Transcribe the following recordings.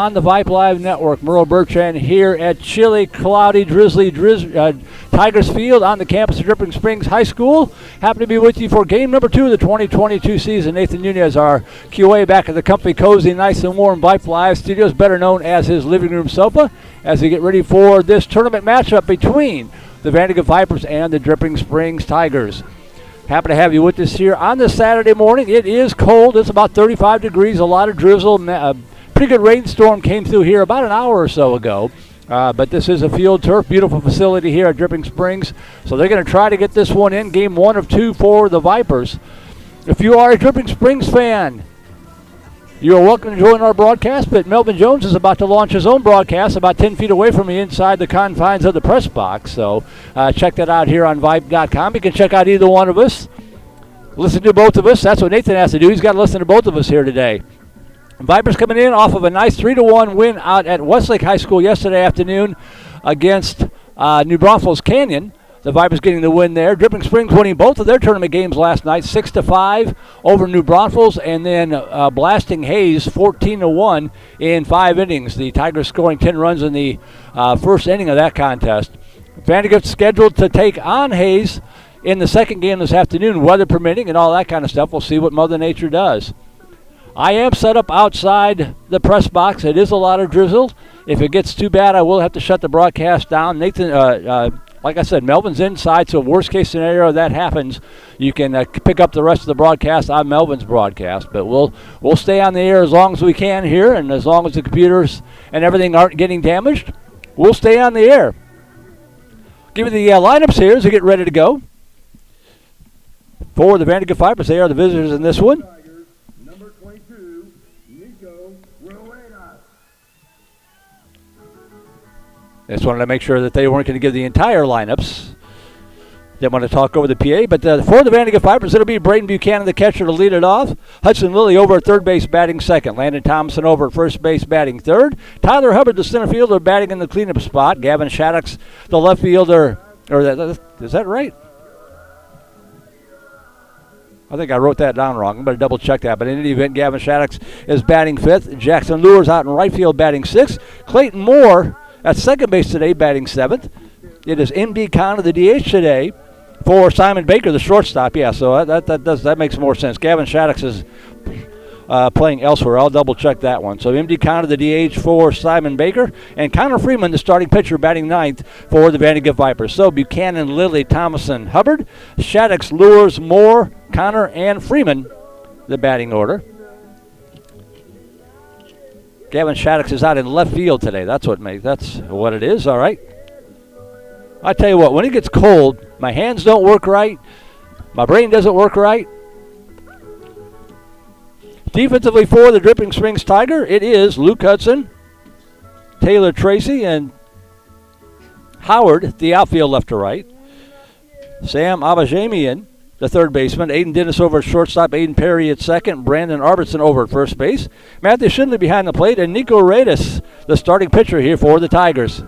On the Vype Live Network, Merle Bertrand here at chilly, cloudy, drizzly Tigers Field on the campus of Dripping Springs High School. Happy to be with you for game number 2 of the 2022 season. Nathan Nunez, our QA, back at the comfy, cozy, nice and warm Vype Live studios, better known as his living room sofa, as we get ready for this tournament matchup between the VANDEGRIFT Vipers and the Dripping Springs Tigers. Happy to have you with us here on this Saturday morning. It is cold. It's about 35 degrees, a lot of drizzle. Pretty good rainstorm came through here about an hour or so ago. But this is a field turf, beautiful facility here at Dripping Springs. So they're going to try to get this one in, game 1 of 2 for the Vipers. If you are a Dripping Springs fan, you are welcome to join our broadcast, but Melvin Jones is about to launch his own broadcast about 10 feet away from me inside the confines of the press box. So check that out here on Vype.com. You can check out either one of us. Listen to both of us. That's what Nathan has to do. He's got to listen to both of us here today. Vipers coming in off of a nice 3-1 win out at Westlake High School yesterday afternoon against New Braunfels Canyon. The Vipers getting the win there. Dripping Springs winning both of their tournament games last night, 6-5 over New Braunfels, and then blasting Hayes 14-1 in 5 innings. The Tigers scoring 10 runs in the first inning of that contest. VANDEGRIFT scheduled to take on Hayes in the second game this afternoon, weather permitting and all that kind of stuff. We'll see what Mother Nature does. I am set up outside the press box. It is a lot of drizzle. If it gets too bad, I will have to shut the broadcast down. Nathan, like I said, Melvin's inside, so worst case scenario that happens, you can pick up the rest of the broadcast on Melvin's broadcast. But we'll stay on the air as long as we can here, and as long as the computers and everything aren't getting damaged, we'll stay on the air. Give you the lineups here as we get ready to go. For the VANDEGRIFT Vipers, they are the visitors in this one. Just wanted to make sure that they weren't going to give the entire lineups. Didn't want to talk over the PA, but for the VANDEGRIFT Vipers, it'll be Braden Buchanan, the catcher, to lead it off. Hudson Lilly over at third base, batting second. Landon Thompson over at first base, batting third. Tyler Hubbard, the center fielder, batting in the cleanup spot. Gavin Shaddix, the left fielder. Is that right? I think I wrote that down wrong. I'm going to double check that. But in any event, Gavin Shaddix is batting fifth. Jackson Lures out in right field, batting sixth. Clayton Moore at second base today, batting seventh. It is MD Conner, the DH today, for Simon Baker, the shortstop. Yeah, so that makes more sense. Gavin Shaddix is playing elsewhere. I'll double check that one. So MD Conner, the DH for Simon Baker, and Connor Freeman, the starting pitcher, batting ninth for the VANDEGRIFT Vipers. So Buchanan, Lilly, Thomason, Hubbard, Shaddix, Lures, Moore, Connor, and Freeman, the batting order. Gavin Shaddix is out in left field today. That's what it is. All right. I tell you what, when it gets cold, my hands don't work right, my brain doesn't work right. Defensively for the Dripping Springs Tiger, it is Luke Hudson, Taylor Tracy, and Howard, the outfield left to right. Sam Abajamian, the third baseman. Aiden Dennis over at shortstop. Aiden Perry at second. Brandon Arbertson over at first base. Matthew Schindler behind the plate. And Nico Reyes, the starting pitcher here for the Tigers.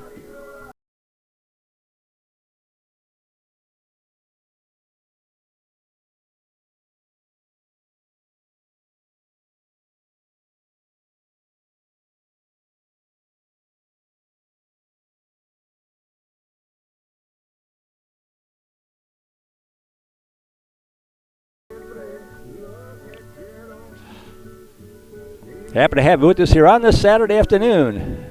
Happy to have you with us here on this Saturday afternoon.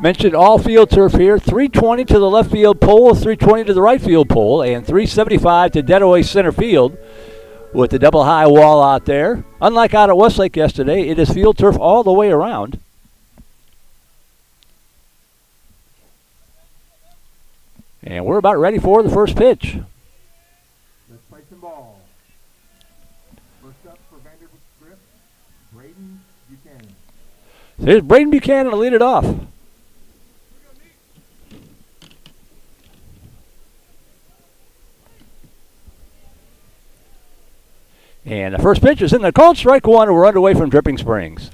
Mentioned all field turf here. 320 to the left field pole, 320 to the right field pole, and 375 to dead away center field with the double high wall out there. Unlike out at Westlake yesterday, it is field turf all the way around. And we're about ready for the first pitch. Let's play some ball. First up for VANDEGRIFT, Braden Buchanan. There's Braden Buchanan to lead it off. And the first pitch is in the called strike one, and we're underway from Dripping Springs.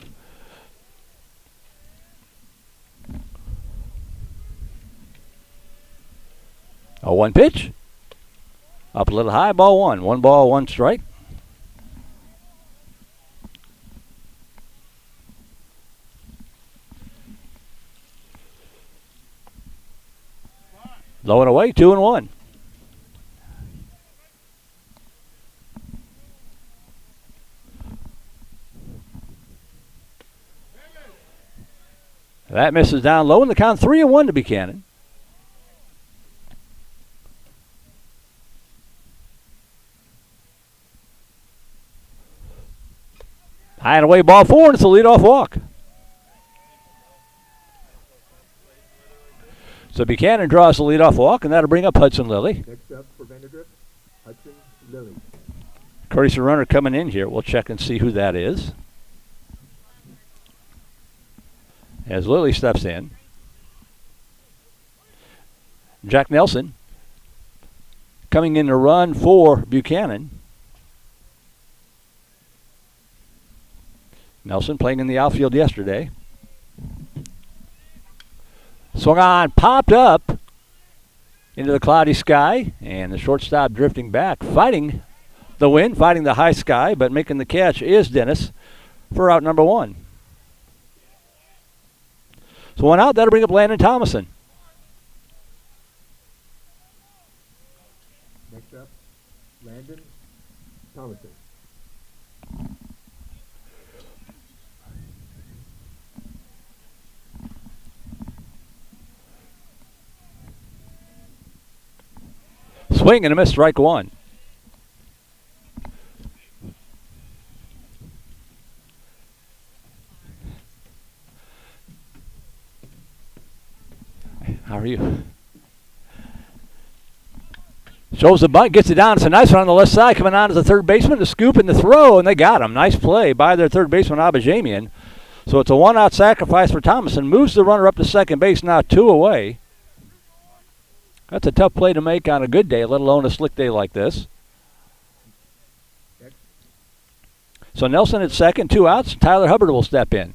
A one pitch. Up a little high, ball one. 1 ball, 1 strike. Low and away, 2-1. That misses down low, and the count 3-1 to Buchanan. High and away, ball 4, and it's a leadoff walk. So Buchanan draws the leadoff walk, and that'll bring up Hudson Lilly. Next up for Vandergrift, Hudson Lilly. Courtesy runner coming in here. We'll check and see who that is. As Lilly steps in. Jack Nelson coming in to run for Buchanan. Nelson playing in the outfield yesterday. Swung on, popped up into the cloudy sky, and the shortstop drifting back, fighting the wind, fighting the high sky, but making the catch is Dennis for out number 1. So 1 out, that'll bring up Landon Thomason. Next up, Landon Thomason. Swing and a miss, strike 1. How are you? Shows the bunt, gets it down. It's a nice one on the left side. Coming on to the third baseman, the scoop and the throw, and they got him. Nice play by their third baseman, Abajamian. So it's a 1-out sacrifice for Thomason. Moves the runner up to second base, now 2 away. That's a tough play to make on a good day, let alone a slick day like this. So Nelson at second, 2 outs. Tyler Hubbard will step in.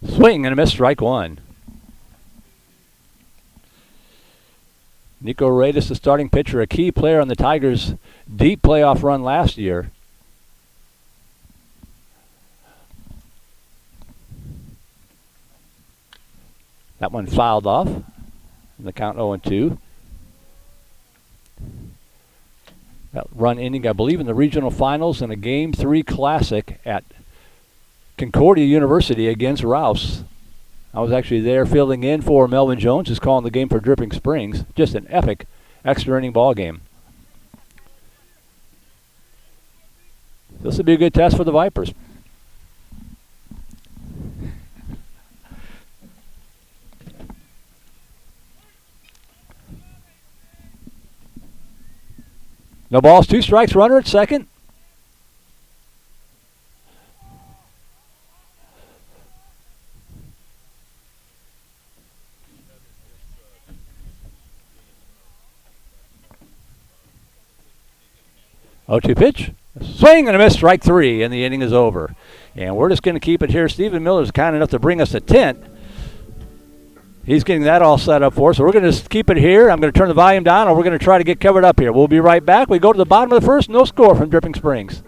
Swing and a miss, strike 1. Nico Reyes, the starting pitcher, a key player on the Tigers' deep playoff run last year. That one fouled off. And the count 0-2. That run ending, I believe, in the regional finals in a Game 3 Classic at Concordia University against Rouse. I was actually there filling in for Melvin Jones, who's calling the game for Dripping Springs. Just an epic extra inning ball game. This would be a good test for the Vipers. No balls, 2 strikes, runner at second. Oh, 2 pitch. Swing and a miss, strike 3, and the inning is over. And we're just going to keep it here. Stephen Miller's kind enough to bring us a tent. He's getting that all set up for us. So we're going to just keep it here. I'm going to turn the volume down, and we're going to try to get covered up here. We'll be right back. We go to the bottom of the first. No score from Dripping Springs.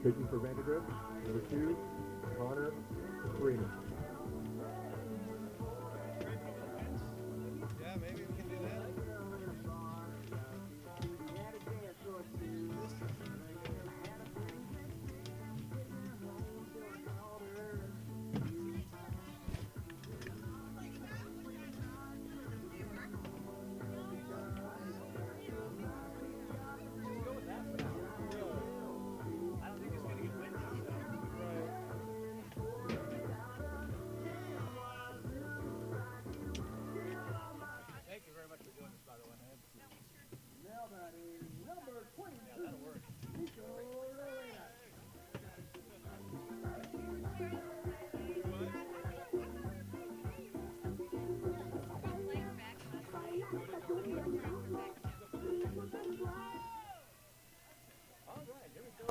Pitching for Vandergrift, number 2, Connor Freeman. Yeah, maybe we can do that.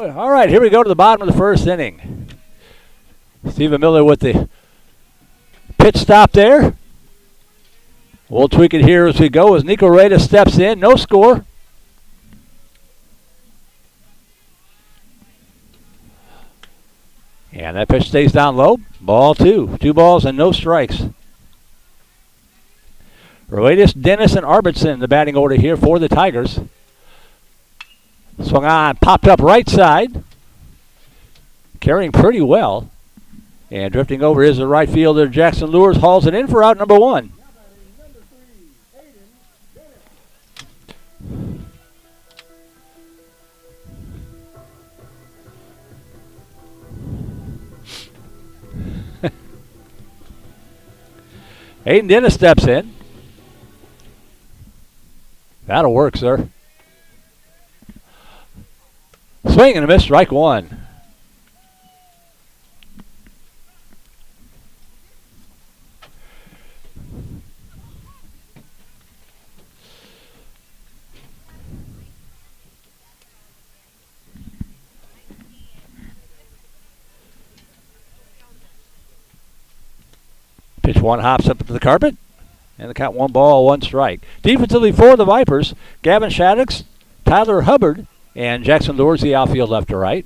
All right, here we go to the bottom of the first inning. Stephen Miller with the pitch stop there. We'll tweak it here as we go as Nico Reyes steps in. No score. And that pitch stays down low. Ball two. 2 balls and no strikes. Reyes, Dennis, and Arvidsson the batting order here for the Tigers. Swung on, popped up right side. Carrying pretty well. And drifting over is the right fielder, Jackson Lures, hauls it in for out number 1. Aiden Dennis steps in. That'll work, sir. Swing and a miss, strike 1. Pitch 1 hops up to the carpet. And the count 1 ball, 1 strike. Defensively for the Vipers, Gavin Shaddix, Tyler Hubbard, and Jackson Lures the outfield left to right.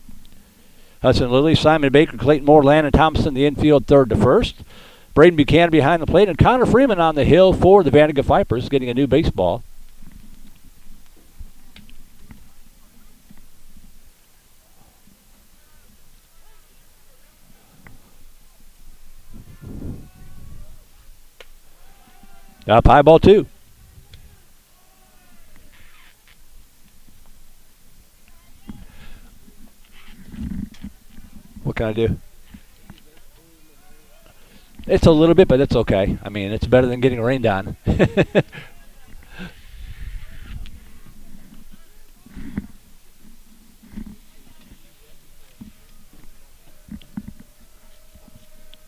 Hudson Lilly, Simon Baker, Clayton Moore, Landon Thompson the infield third to first. Braden Buchanan behind the plate, and Connor Freeman on the hill for the VandeGrift Vipers, getting a new baseball. Up high, ball 2. What can I do? It's a little bit, but it's okay. I mean, it's better than getting rained on.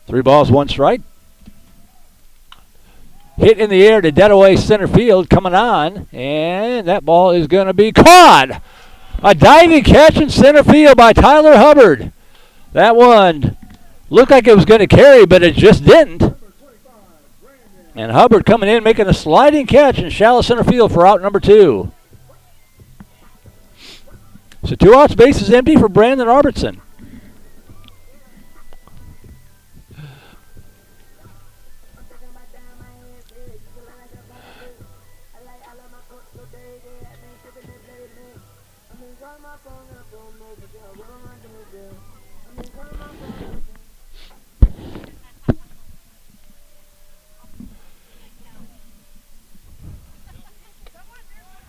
Three balls, 1 strike. Hit in the air to dead away center field, coming on, and that ball is going to be caught. A diving catch in center field by Tyler Hubbard. That one looked like it was going to carry, but it just didn't. And Hubbard coming in, making a sliding catch in shallow center field for out number 2. So 2 outs, base is empty for Brandon Arvidsson.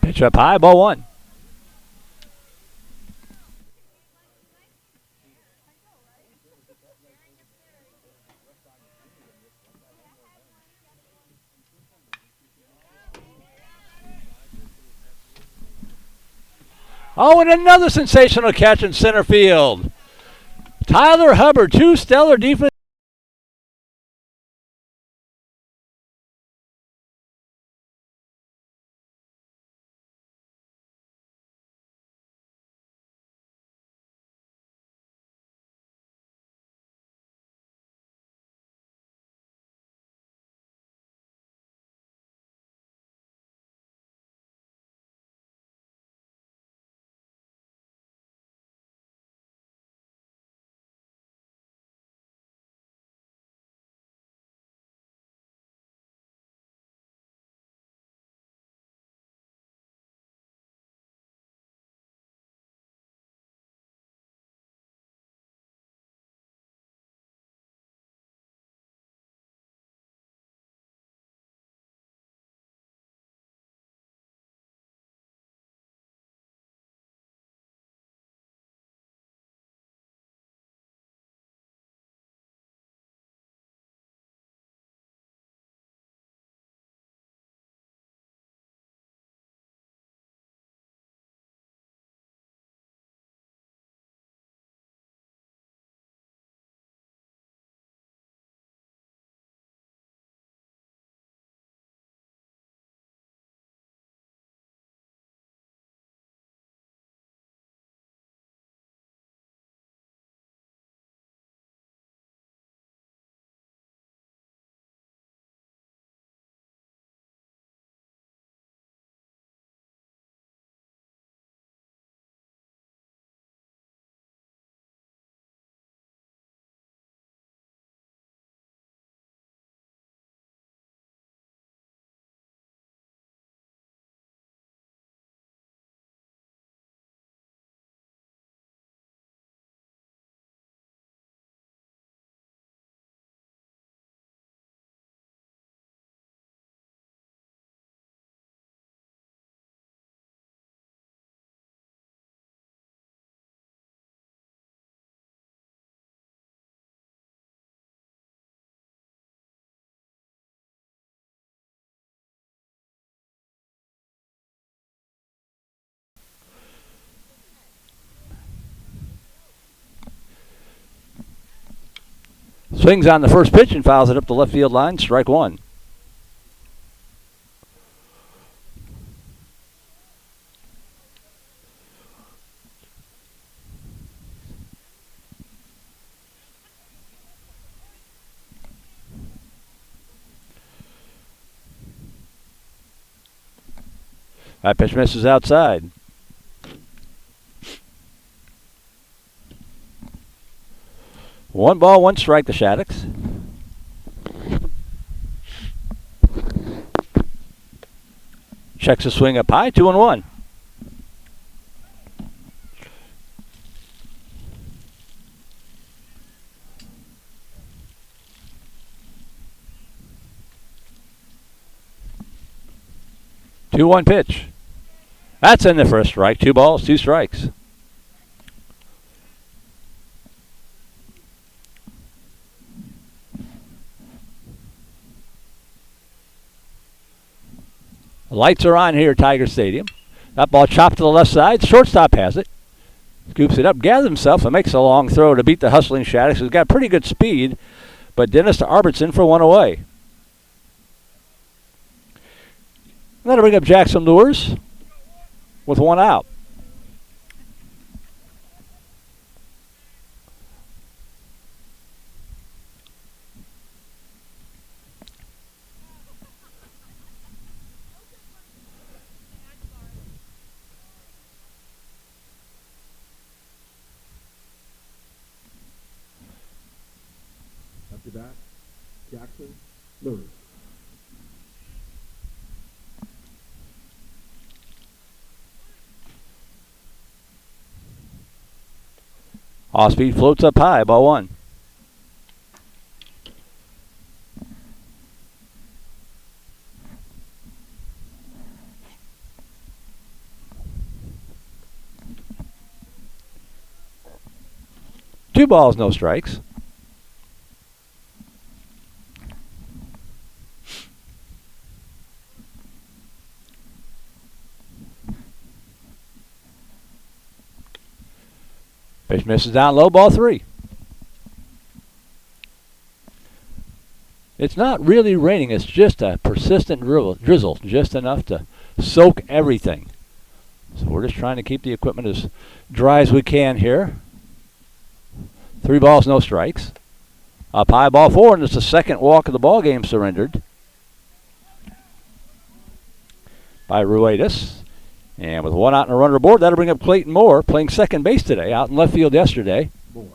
Pitch up high, ball 1. Oh, and another sensational catch in center field. Tyler Hubbard, 2 stellar defense. Swings on the first pitch and fouls it up the left field line. Strike one. That pitch misses outside. One ball, one strike to Shaddix. Checks a swing up high, 2-1. Two one pitch. That's in there for a strike. 2 balls, 2 strikes. The lights are on here at Tiger Stadium. That ball chopped to the left side. Shortstop has it. Scoops it up, gathers himself, and makes a long throw to beat the hustling Shaddix, who's got pretty good speed. But Dennis to Arbertson for one away. That'll bring up Jackson Lures with one out. After that, Jackson Lewis. Off speed floats up high, ball one. Two balls, no strikes. Pitch misses down low, ball 3. It's not really raining, it's just a persistent drizzle, just enough to soak everything. So we're just trying to keep the equipment as dry as we can here. 3 balls, no strikes. Up high, ball 4, and it's the second walk of the ball game surrendered by Ruedis. And with 1 out and a runner aboard, that'll bring up Clayton Moore, playing second base today, out in left field yesterday. Moore.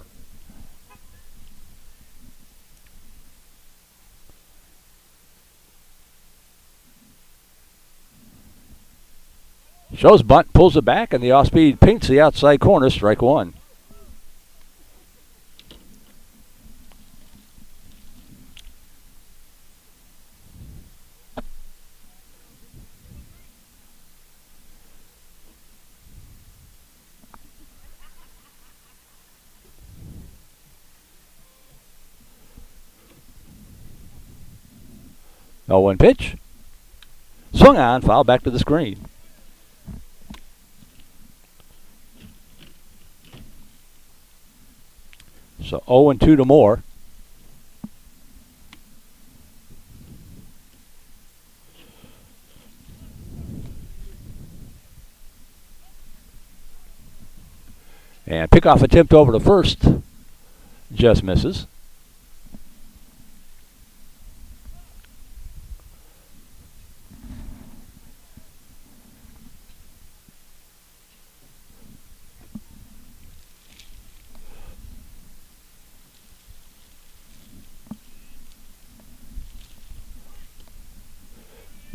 Shows bunt, pulls it back, and the off-speed paints the outside corner, strike one. No one pitch. Swung on, foul back to the screen. So 0-2 to Moore. And pickoff attempt over to first. Just misses.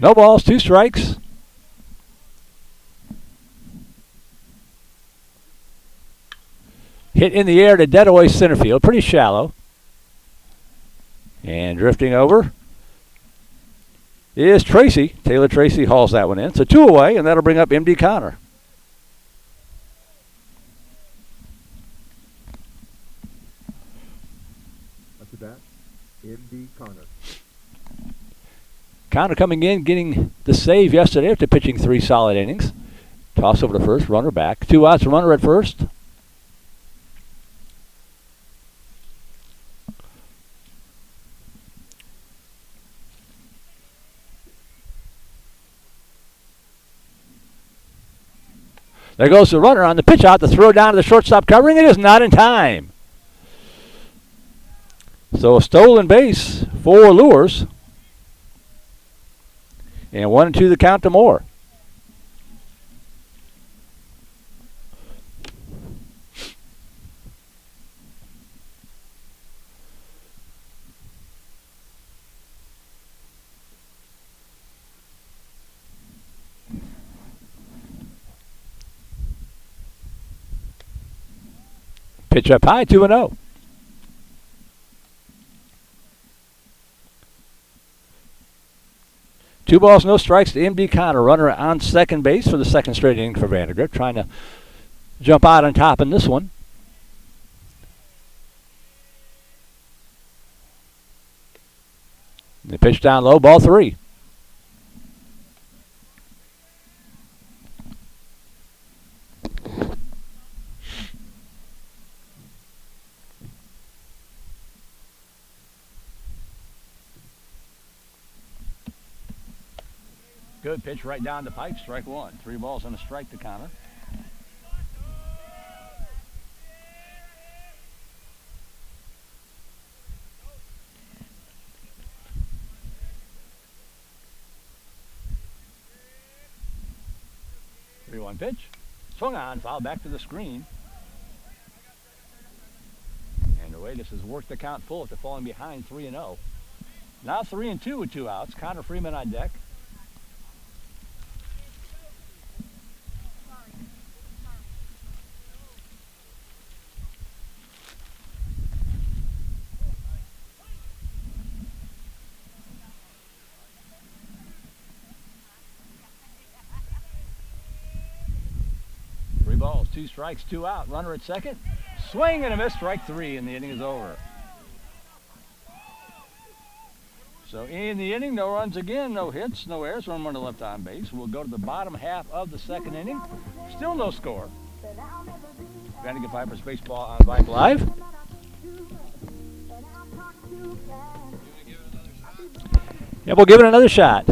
No balls, 2 strikes. Hit in the air to dead away center field, pretty shallow. And drifting over is Tracy. Taylor Tracy hauls that one in. So 2 away, and that'll bring up M.D. Connor. After that, M.D. Connor. Connor coming in, getting the save yesterday after pitching 3 solid innings. Toss over to first, runner back. 2 outs, runner at first. There goes the runner on the pitch out. The throw down to the shortstop covering it is not in time. So a stolen base for Lures. And 1-2 the count to Moore. Pitch up high, 2-0. Two balls, no strikes to MD Connor. Runner on second base for the second straight inning for Vandegrift. Trying to jump out on top in this one. The pitch down low, ball 3. Good pitch right down the pipe, strike 1. 3 balls and a strike to Connor. Three-one pitch. Swung on, foul back to the screen. And the way this has worked the count full after falling behind 3-0. Now 3-2 with 2 outs. Connor Freeman on deck. Balls, 2 strikes, 2 out. Runner at second. Swing and a miss, strike 3, and the inning is over. So in the inning, no runs again, no hits, no errors, one runner left on base. We'll go to the bottom half of the second inning. Still no score. Vandegrift Vipers baseball on Vype Live. Yeah, we'll give it another shot.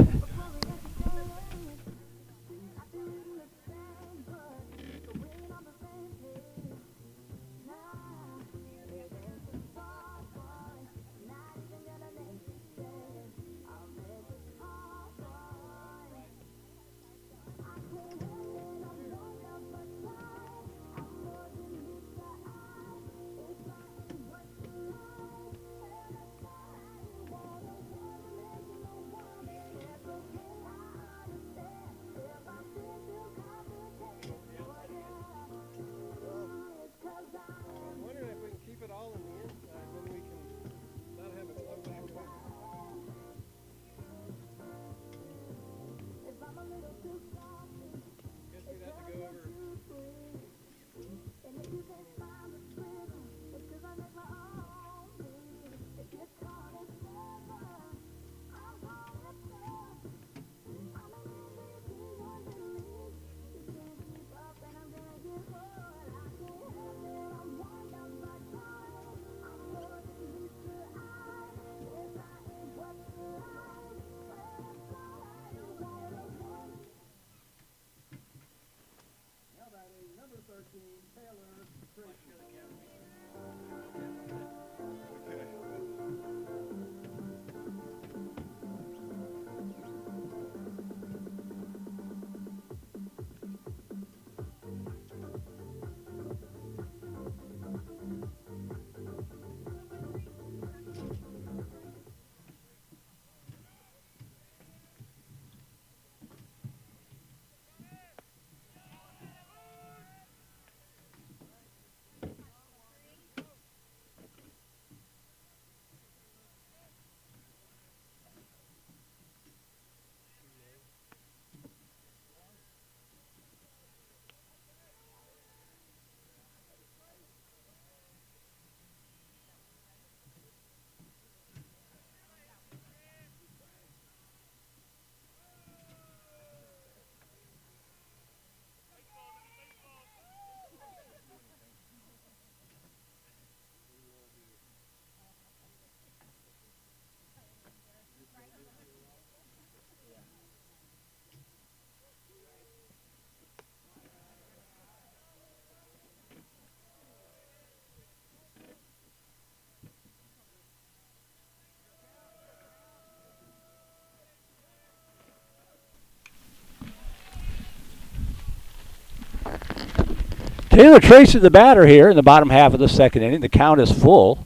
Taylor Tracy, the batter here in the bottom half of the second inning. The count is full.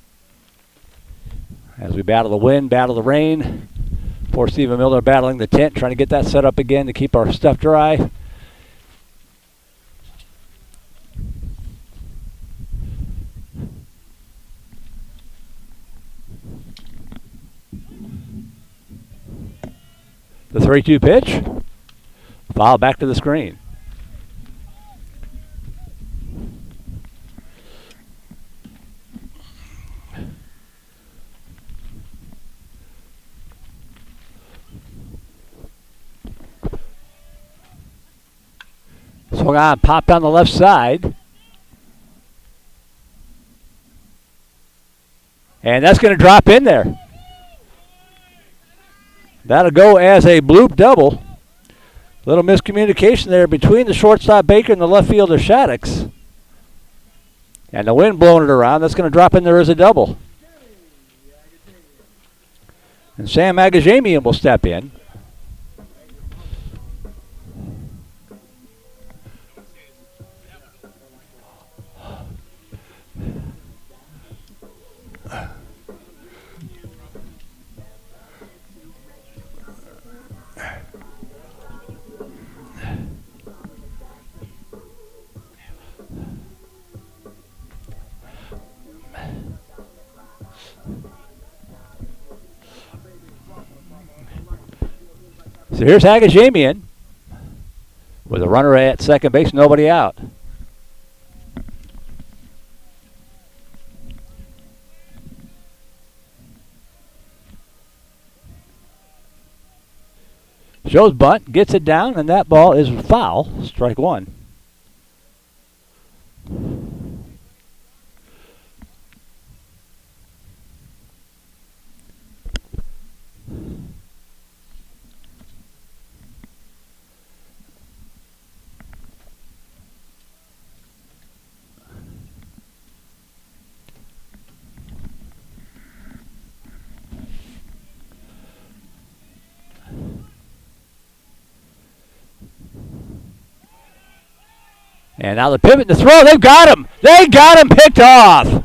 As we battle the wind, battle the rain. Poor Stephen Miller battling the tent, trying to get that set up again to keep our stuff dry. The 3-2 pitch. Foul back to the screen. Swung on, popped on the left side. And that's going to drop in there. That'll go as a bloop double. Little miscommunication there between the shortstop Baker and the left fielder Shaddix. And the wind blowing it around. That's going to drop in there as a double. And Sam Agajamian will step in. So here's Agajamian with a runner at second base, nobody out. Shows bunt, gets it down, and that ball is foul. Strike one. And now the pivot to throw. They've got him. They got him picked off.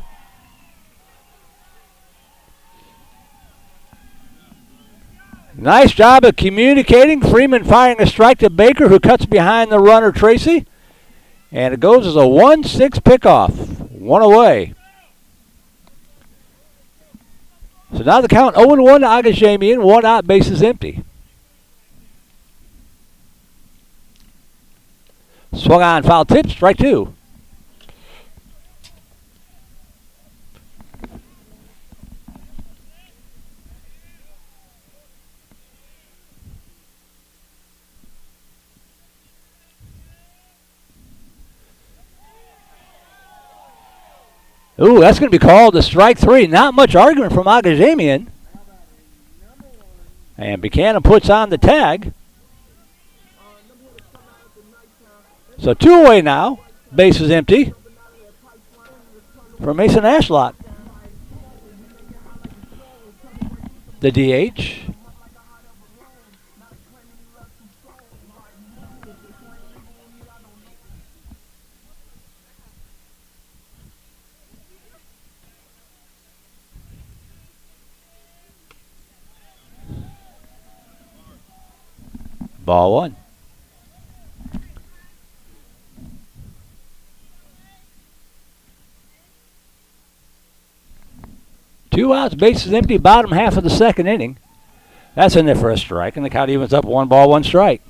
Nice job of communicating. Freeman firing a strike to Baker, who cuts behind the runner, Tracy. And it goes as a 1-6 pickoff. One away. So now the count 0-1 to Agajamian. One out, bases empty. Swung on, foul tip, strike two. Ooh, that's going to be called a strike three. Not much argument from Agajamian. And Buchanan puts on the tag. So two away now. Base is empty for Mason Ashlot. The DH. Ball one. Two outs, bases empty, bottom half of the second inning. That's in there for a strike, and the count evens up 1 ball, 1 strike.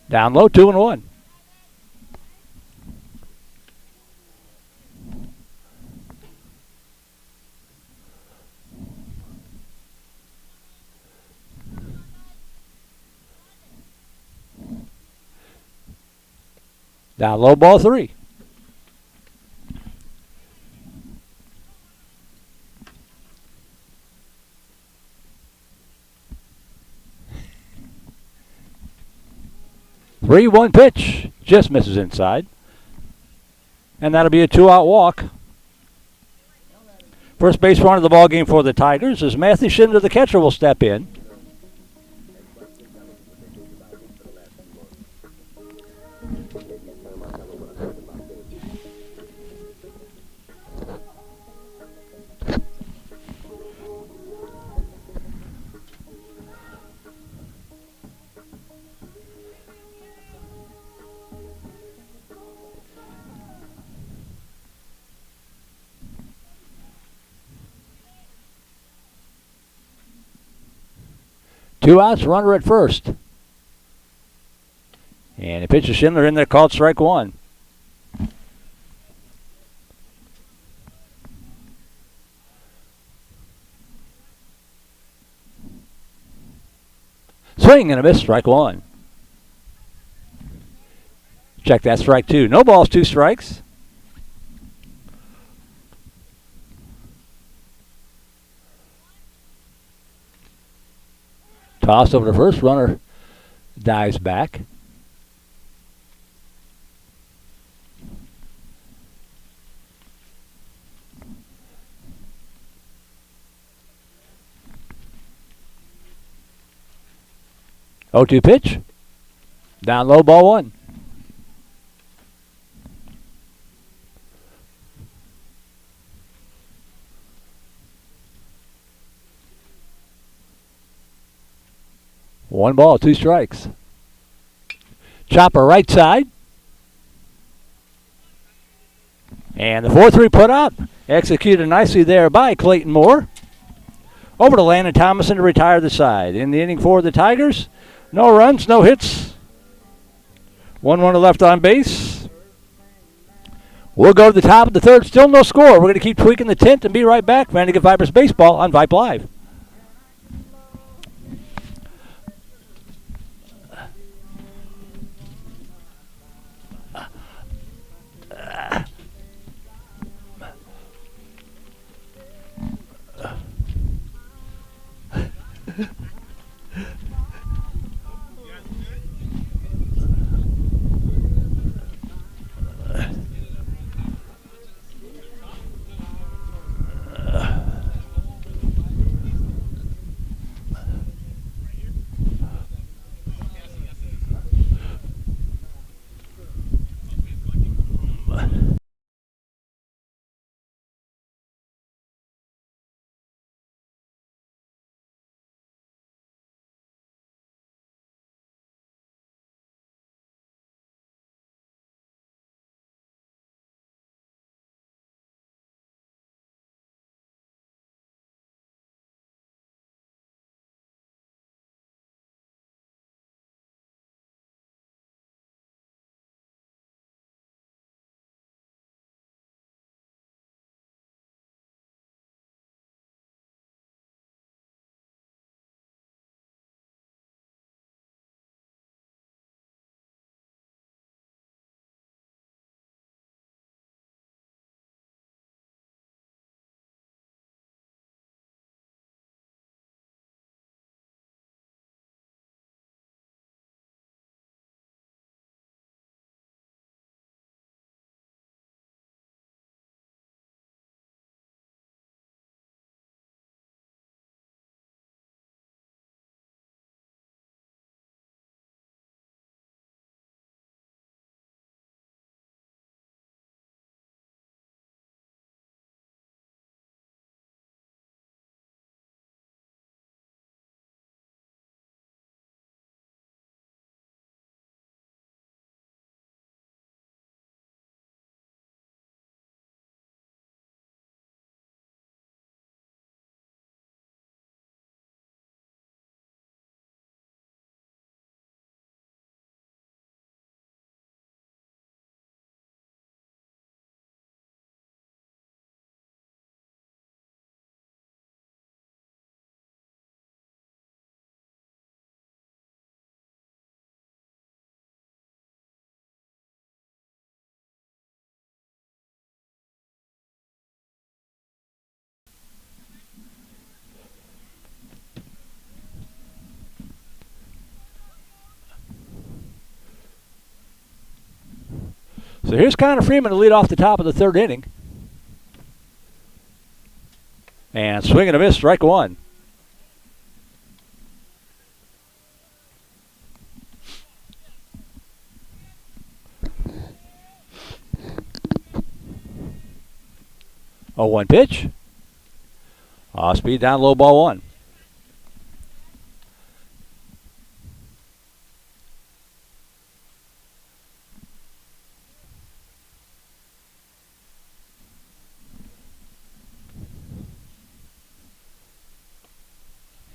Down low, 2-1. Down low, ball three. Three, 1 pitch. Just misses inside. And that'll be a 2-out walk. First base runner of the ball game for the Tigers as Matthew Schindler, the catcher, will step in. Two outs, runner at first. And the pitch to Schindler in there, called strike one. Swing and a miss, strike one. Check that, strike two. No balls, two strikes. Toss over to first, runner dives back. Oh, 2 pitch. Down low, ball one. One ball, 2 strikes. Chopper right side. And the 4-3 put up. Executed nicely there by Clayton Moore. Over to Landon Thomason to retire the side. In the inning for the Tigers, no runs, no hits. 1 runner left on base. We'll go to the top of the third. Still no score. We're going to keep tweaking the tint and be right back. Vandergrift Vipers baseball on Vype Live. So here's Connor Freeman to lead off the top of the third inning. And swing and a miss, strike one. Oh, 1 pitch. Off speed down, low, ball 1.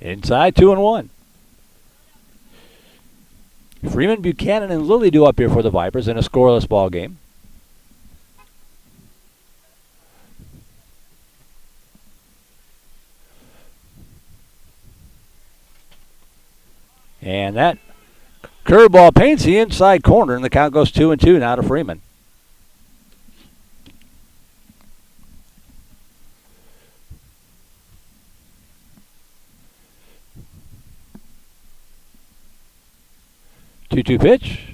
Inside, 2-1. Freeman, Buchanan, and Lilly do up here for the Vipers in a scoreless ball game. And that curveball paints the inside corner, and the count goes 2-2 now to Freeman. Two-two pitch.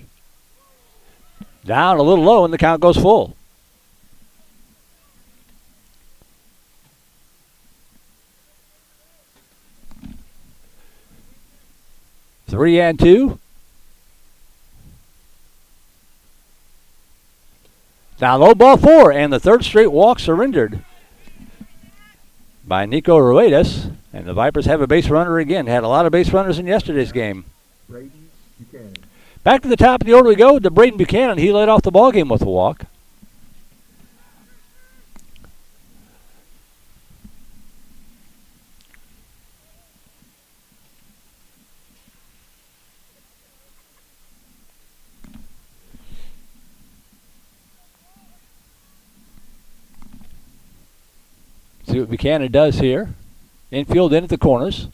Down a little low, and the count goes full. Three and two. Down low, ball 4, and the third straight walk surrendered by Nico Ruedas. And the Vipers have a base runner again. Had a lot of base runners in yesterday's game. Braden Buchanan. Back to the top of the order we go to Braden Buchanan. He led off the ball game with a walk. See what Buchanan does here. Infield in at the corners.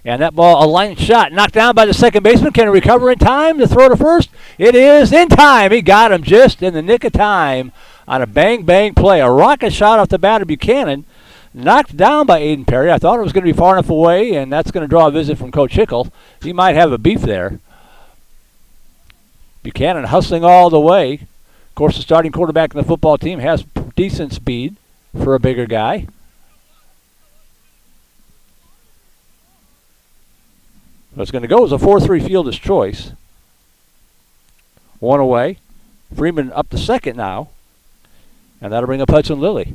And that ball, a line shot, knocked down by the second baseman. Can he recover in time to throw to first? It is in time. He got him just in the nick of time on a bang-bang play. A rocket shot off the bat of Buchanan. Knocked down by Aiden Perry. I thought it was going to be far enough away, and that's going to draw a visit from Coach Hickle. He might have a beef there. Buchanan hustling all the way. Of course, the starting quarterback in the football team has decent speed for a bigger guy. What's going to go is a 4-3 fielder's choice. One away. Freeman up to second now. And that'll bring up Hudson Lilly.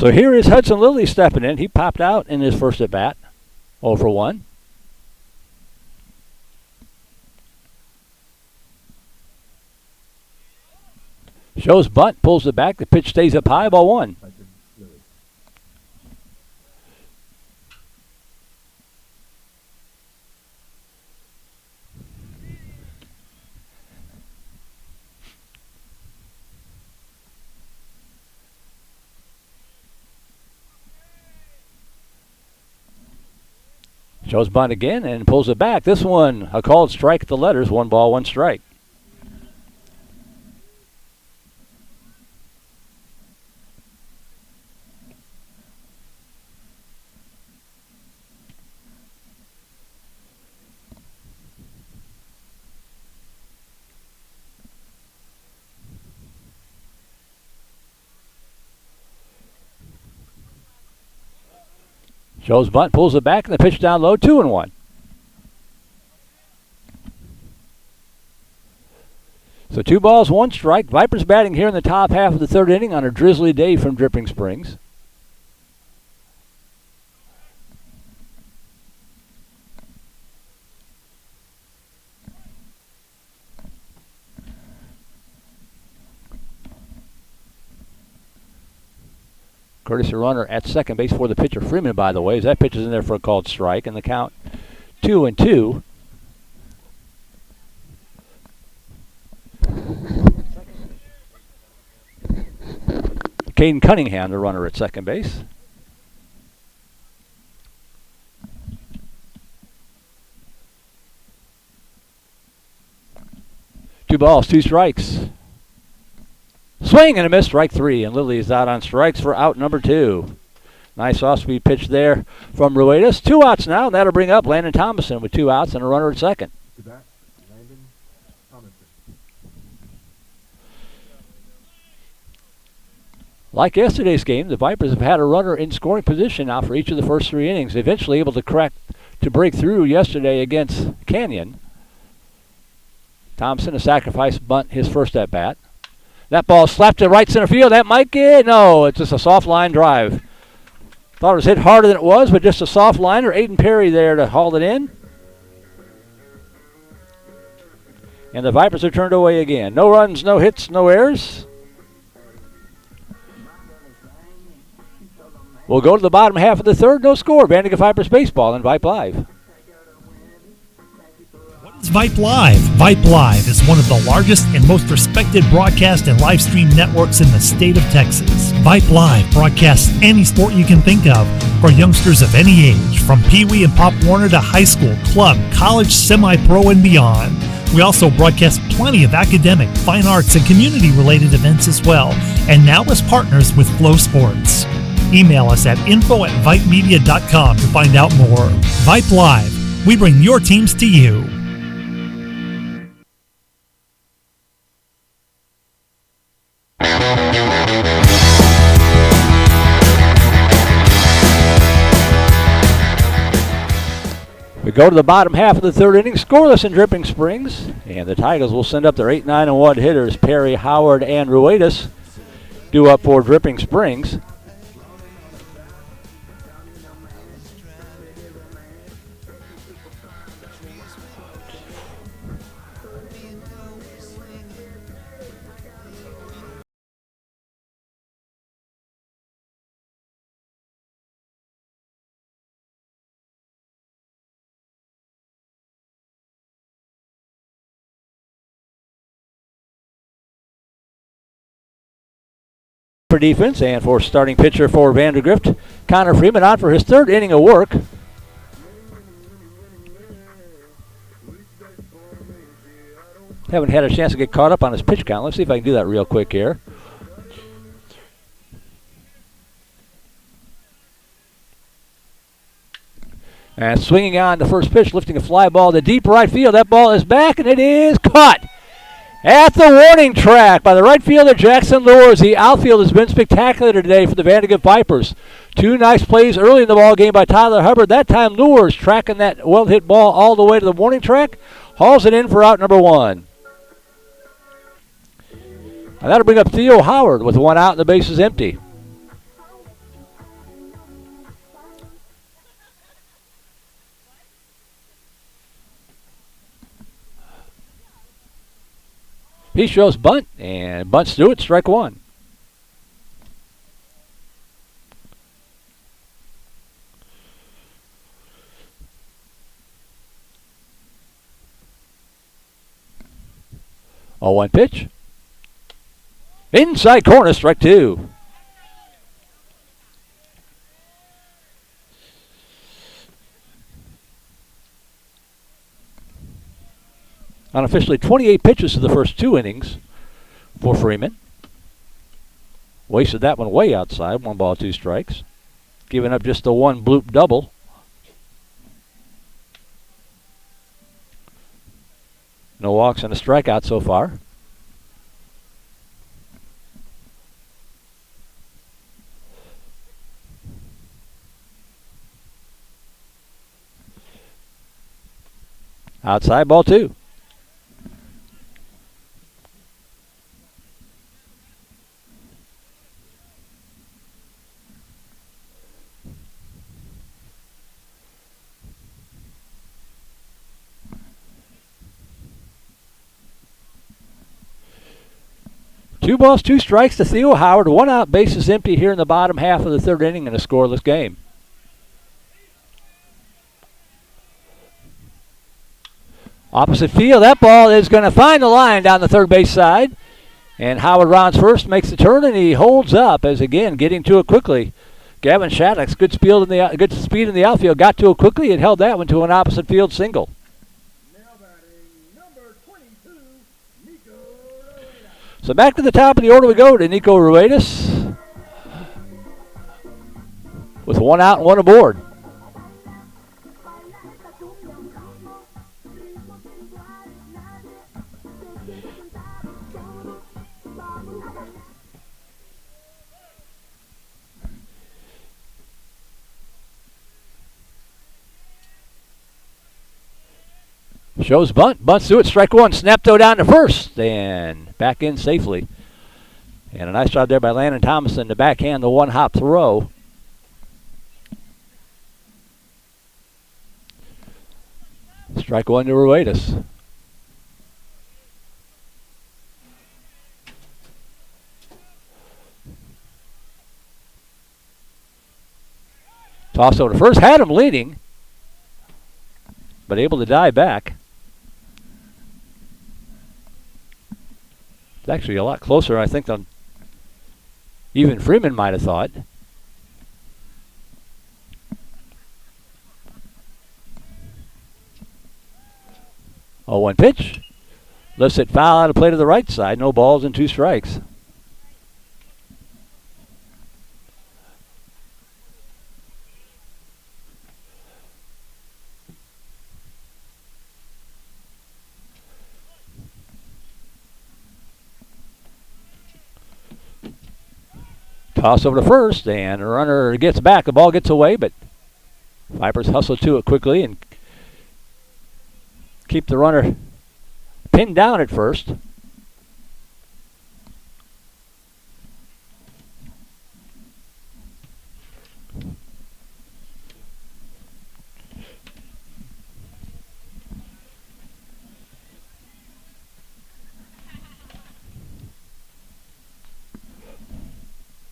So here is Hudson Lilly stepping in. He popped out in his first at bat. 0 for 1. Shows bunt, pulls it back. The pitch stays up high, ball 1. Shows bunt again and pulls it back. This one, a called strike at the letters. 1 ball, 1 strike. Shows bunt, pulls it back, and the pitch down low, 2-1. So 2 balls, 1 strike. Vipers batting here in the top half of the third inning on a drizzly day from Dripping Springs. Courtesy runner at second base for the pitcher Freeman, by the way, as that pitch is in there for a called strike, and the count 2-2. Caden Cunningham, the runner at second base. 2 balls, 2 strikes. Swing and a miss, strike 3, and Lily is out on strikes for out number 2. Nice off-speed pitch there from Ruedas. 2 outs now, and that'll bring up Landon Thomason with 2 outs and a runner at second. To bat, Landon Thomason. Like yesterday's game, the Vipers have had a runner in scoring position now for each of the first 3 innings. Eventually able to break through yesterday against Canyon. Thompson, a sacrifice bunt, his first at bat. That ball slapped to right center field. That might get, no, it's just a soft line drive. Thought it was hit harder than it was, but just a soft liner. Aiden Perry there to haul it in. And the Vipers are turned away again. No runs, no hits, no errors. We'll go to the bottom half of the third. No score. VandeGrift Vipers baseball on Vype Live. What is Vype Live? Vype Live is one of the largest and most respected broadcast and live stream networks in the state of Texas. Vype Live broadcasts any sport you can think of for youngsters of any age, from Pee Wee and Pop Warner to high school, club, college, semi-pro, and beyond. We also broadcast plenty of academic, fine arts, and community-related events as well, and now as partners with Flow Sports. Email us at info@vypemedia.com to find out more. Vype Live. We bring your teams to you. We go to the bottom half of the third inning, scoreless in Dripping Springs, and the Tigers will send up their 8, 9, and 1 hitters. Perry, Howard, and Ruedas due up for Dripping Springs. For defense and for starting pitcher for VandeGrift, Connor Freeman on for his 3rd inning of work. Haven't had a chance to get caught up on his pitch count. Let's see if I can do that real quick here. And swinging on the first pitch, lifting a fly ball to deep right field. That ball is back, and it is caught at the warning track by the right fielder, Jackson Lures. The outfield has been spectacular today for the VandeGrift Vipers. 2 nice plays early in the ball game by Tyler Hubbard. That time Lures tracking that well-hit ball all the way to the warning track. Hauls it in for out number 1. And that'll bring up Theo Howard with 1 out and the bases empty. He shows bunt, and bunts through it, strike 1. Oh, 1 pitch. Inside corner, strike 2. Unofficially 28 pitches to the first 2 innings for Freeman. Wasted that one way outside, 1 ball, 2 strikes. Giving up just the 1 bloop double. No walks and a strikeout so far. Outside, ball 2. Two balls, 2 strikes to Theo Howard. 1 out, bases empty here in the bottom half of the 3rd inning in a scoreless game. Opposite field, that ball is going to find the line down the third base side. And Howard rounds first, makes the turn, and he holds up as, again, getting to it quickly. Gavin Shattuck's good speed in the outfield, got to it quickly and held that one to an opposite field single. Now batting number 22, So back to the top of the order we go to Nico Ruedis with one out and one aboard. Shows bunt. Bunts through it. Strike one. Snap though down to first. And back in safely. And a nice job there by Landon Thomason to backhand the one-hop throw. Strike one to Ruedis. Toss over to first. Had him leading, but able to dive back. It's actually a lot closer, I think, than even Freeman might have thought. Oh, one pitch. Lifts it foul out of play to the right side. No balls and two strikes. Toss over to first, and the runner gets back. The ball gets away, but Vipers hustle to it quickly and keep the runner pinned down at first.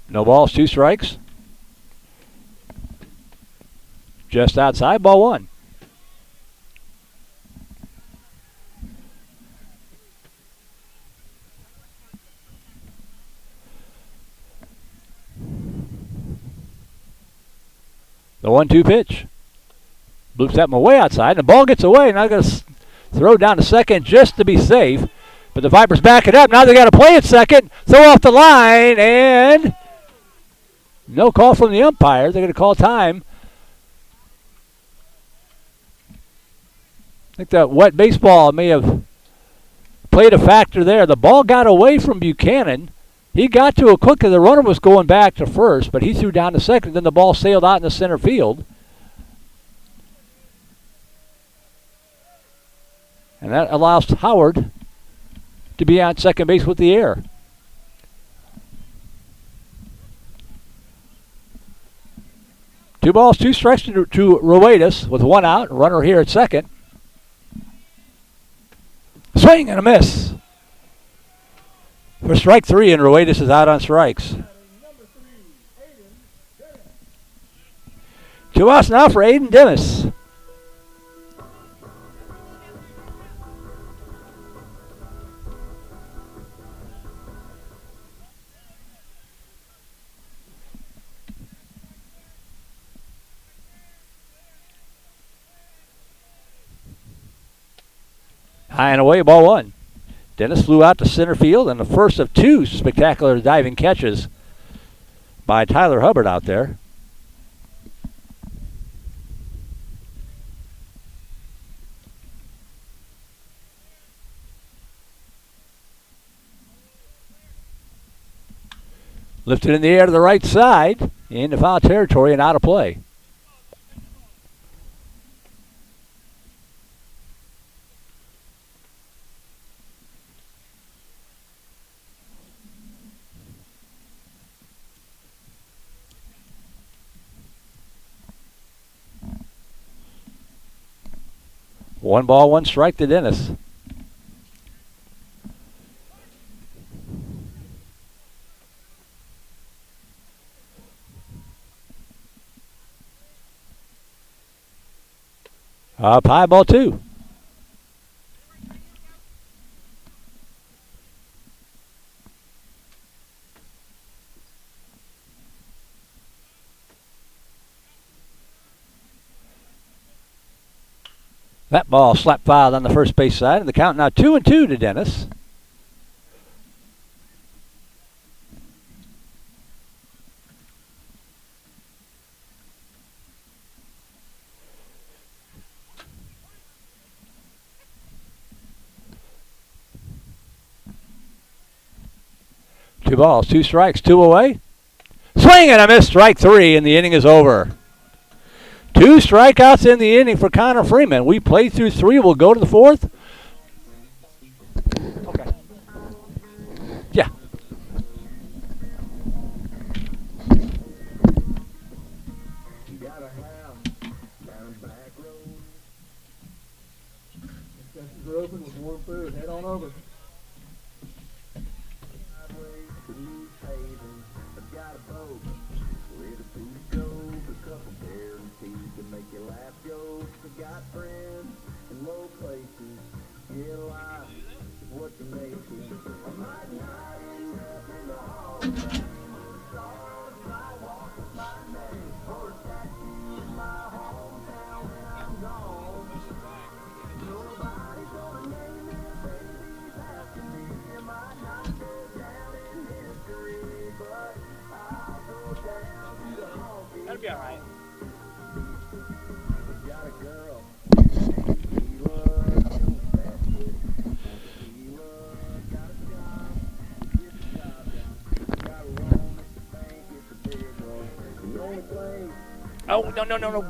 No balls, two strikes. Just outside, ball one. The 1-2 pitch. Bloops that one way outside, and the ball gets away. Now going to throw down to second just to be safe. But the Vipers back it up. Now they got to play at second. Throw off the line, and no call from the umpire. They're going to call time. I think that wet baseball may have played a factor there. The ball got away from Buchanan. He got to it quickly. The runner was going back to first, but he threw down to second. Then the ball sailed out in the center field. And that allows Howard to be on second base with the air. Two balls, two strikes to Ruedis with one out. Runner here at second. Swing and a miss. For strike three, and Ruedis is out on strikes. Two outs now for Aiden Dennis. High and away, ball one. Dennis flew out to center field, and the first of two spectacular diving catches by Tyler Hubbard out there. Lifted in the air to the right side, into foul territory and out of play. One ball, one strike to Dennis. Up high, ball two. That ball slapped foul on the first base side, and the count now 2-2 to Dennis. 2 balls, 2 strikes, 2 away. Swing and a miss, strike 3, and the inning is over. 2 strikeouts in the inning for Connor Freeman. We played through 3. We'll go to the 4th. Okay. Yeah. You gotta have down the back road. Accesses are open with warm food. Head on over. That'll be all right. Oh, no.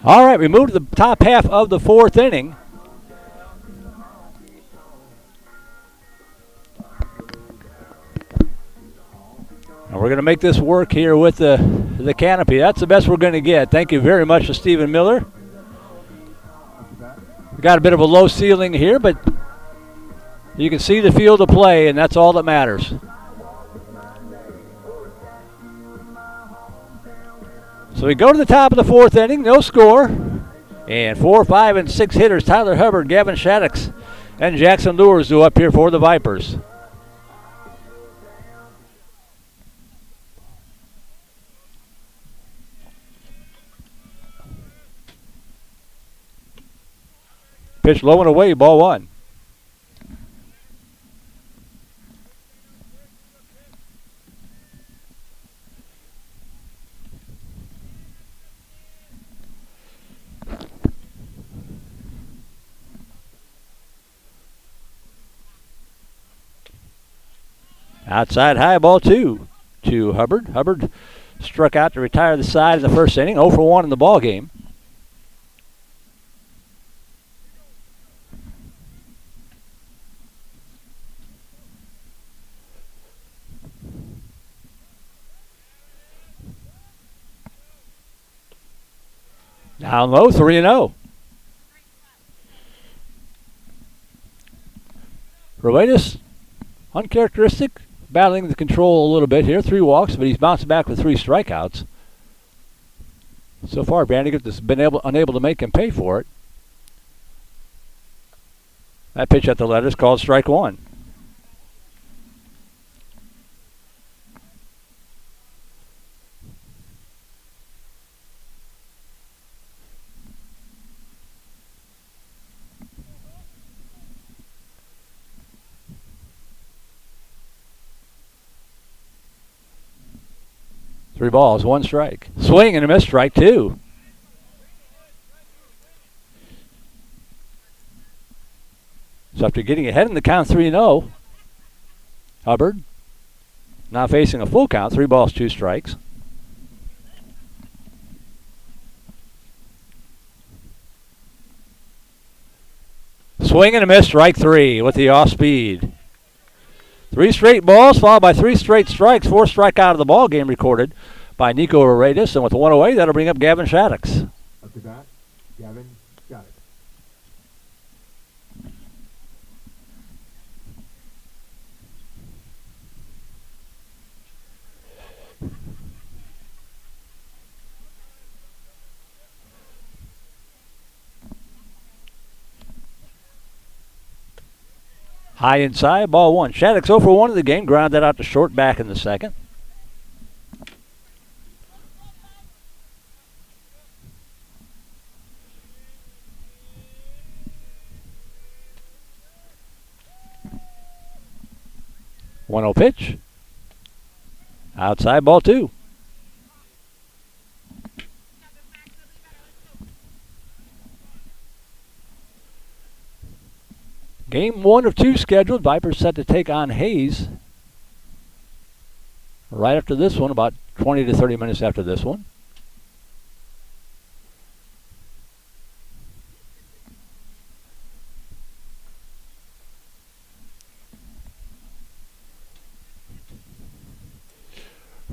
All right, we move to the top half of the 4th inning. And we're going to make this work here with the canopy. That's the best we're going to get. Thank you very much to Stephen Miller. We got a bit of a low ceiling here, but you can see the field of play, and that's all that matters. So we go to the top of the 4th inning, no score. And 4, 5, and 6 hitters, Tyler Hubbard, Gavin Shaddix, and Jackson Lures do up here for the Vipers. Pitch low and away, ball 1. Outside high, ball 2 to Hubbard. Hubbard struck out to retire the side in the 1st inning, 0 for 1 in the ball game. Down low, 3-0. Ruedas, uncharacteristic, battling the control a little bit here. 3 walks, but he's bounced back with 3 strikeouts. So far, Vandegrift has been unable to make him pay for it. That pitch at the letter is called strike 1. Three balls, 1 strike. Swing and a miss, strike 2. So after getting ahead in the count 3-0, Hubbard now facing a full count, 3 balls, 2 strikes. Swing and a miss, strike 3 with the off speed. 3 straight balls followed by 3 straight strikes. 4 strikeout of the ball game recorded by Nico Ruedas, and with 1 away, that'll bring up Gavin Shaddix. Up to bat, Gavin got it. High inside, ball one. Shattuck's 0 for 1 of the game. Ground that out to short back in the second. One 0 pitch. Outside, ball two. Game 1 of 2 scheduled. Vipers set to take on Hayes right after this one, about 20 to 30 minutes after this one.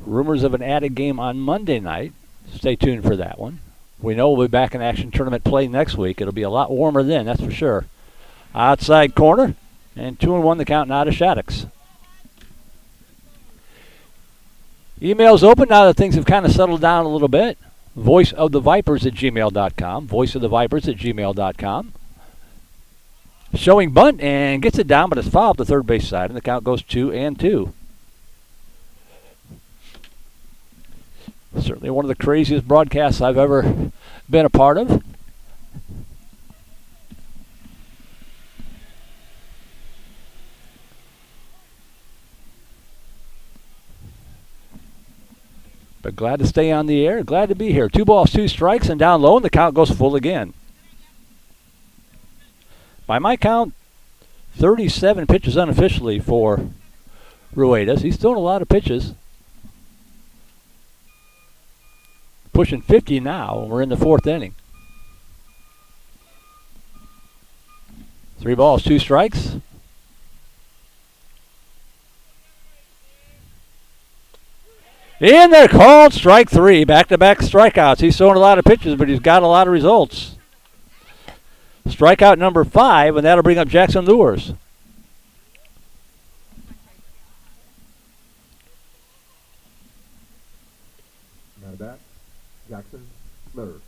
Rumors of an added game on Monday night. Stay tuned for that one. We know we'll be back in action tournament play next week. It'll be a lot warmer then, that's for sure. Outside corner, and 2-1 the count now to Shattuck's. Email's open now that things have kind of settled down a little bit. voiceofthevipers@gmail.com. voiceofthevipers@gmail.com. Showing bunt and gets it down, but it's fouled to third base side, and the count goes 2-2. Certainly one of the craziest broadcasts I've ever been a part of. But glad to stay on the air, glad to be here. 2 balls, 2 strikes, and down low, and the count goes full again. By my count, 37 pitches unofficially for Ruedas. He's throwing a lot of pitches. Pushing 50 now, and we're in the 4th inning. 3 balls, 2 strikes. And they're called strike 3. Back-to-back strikeouts. He's throwing a lot of pitches, but he's got a lot of results. Strikeout number 5, and that'll bring up Jackson Lures. Now that, Jackson Lures.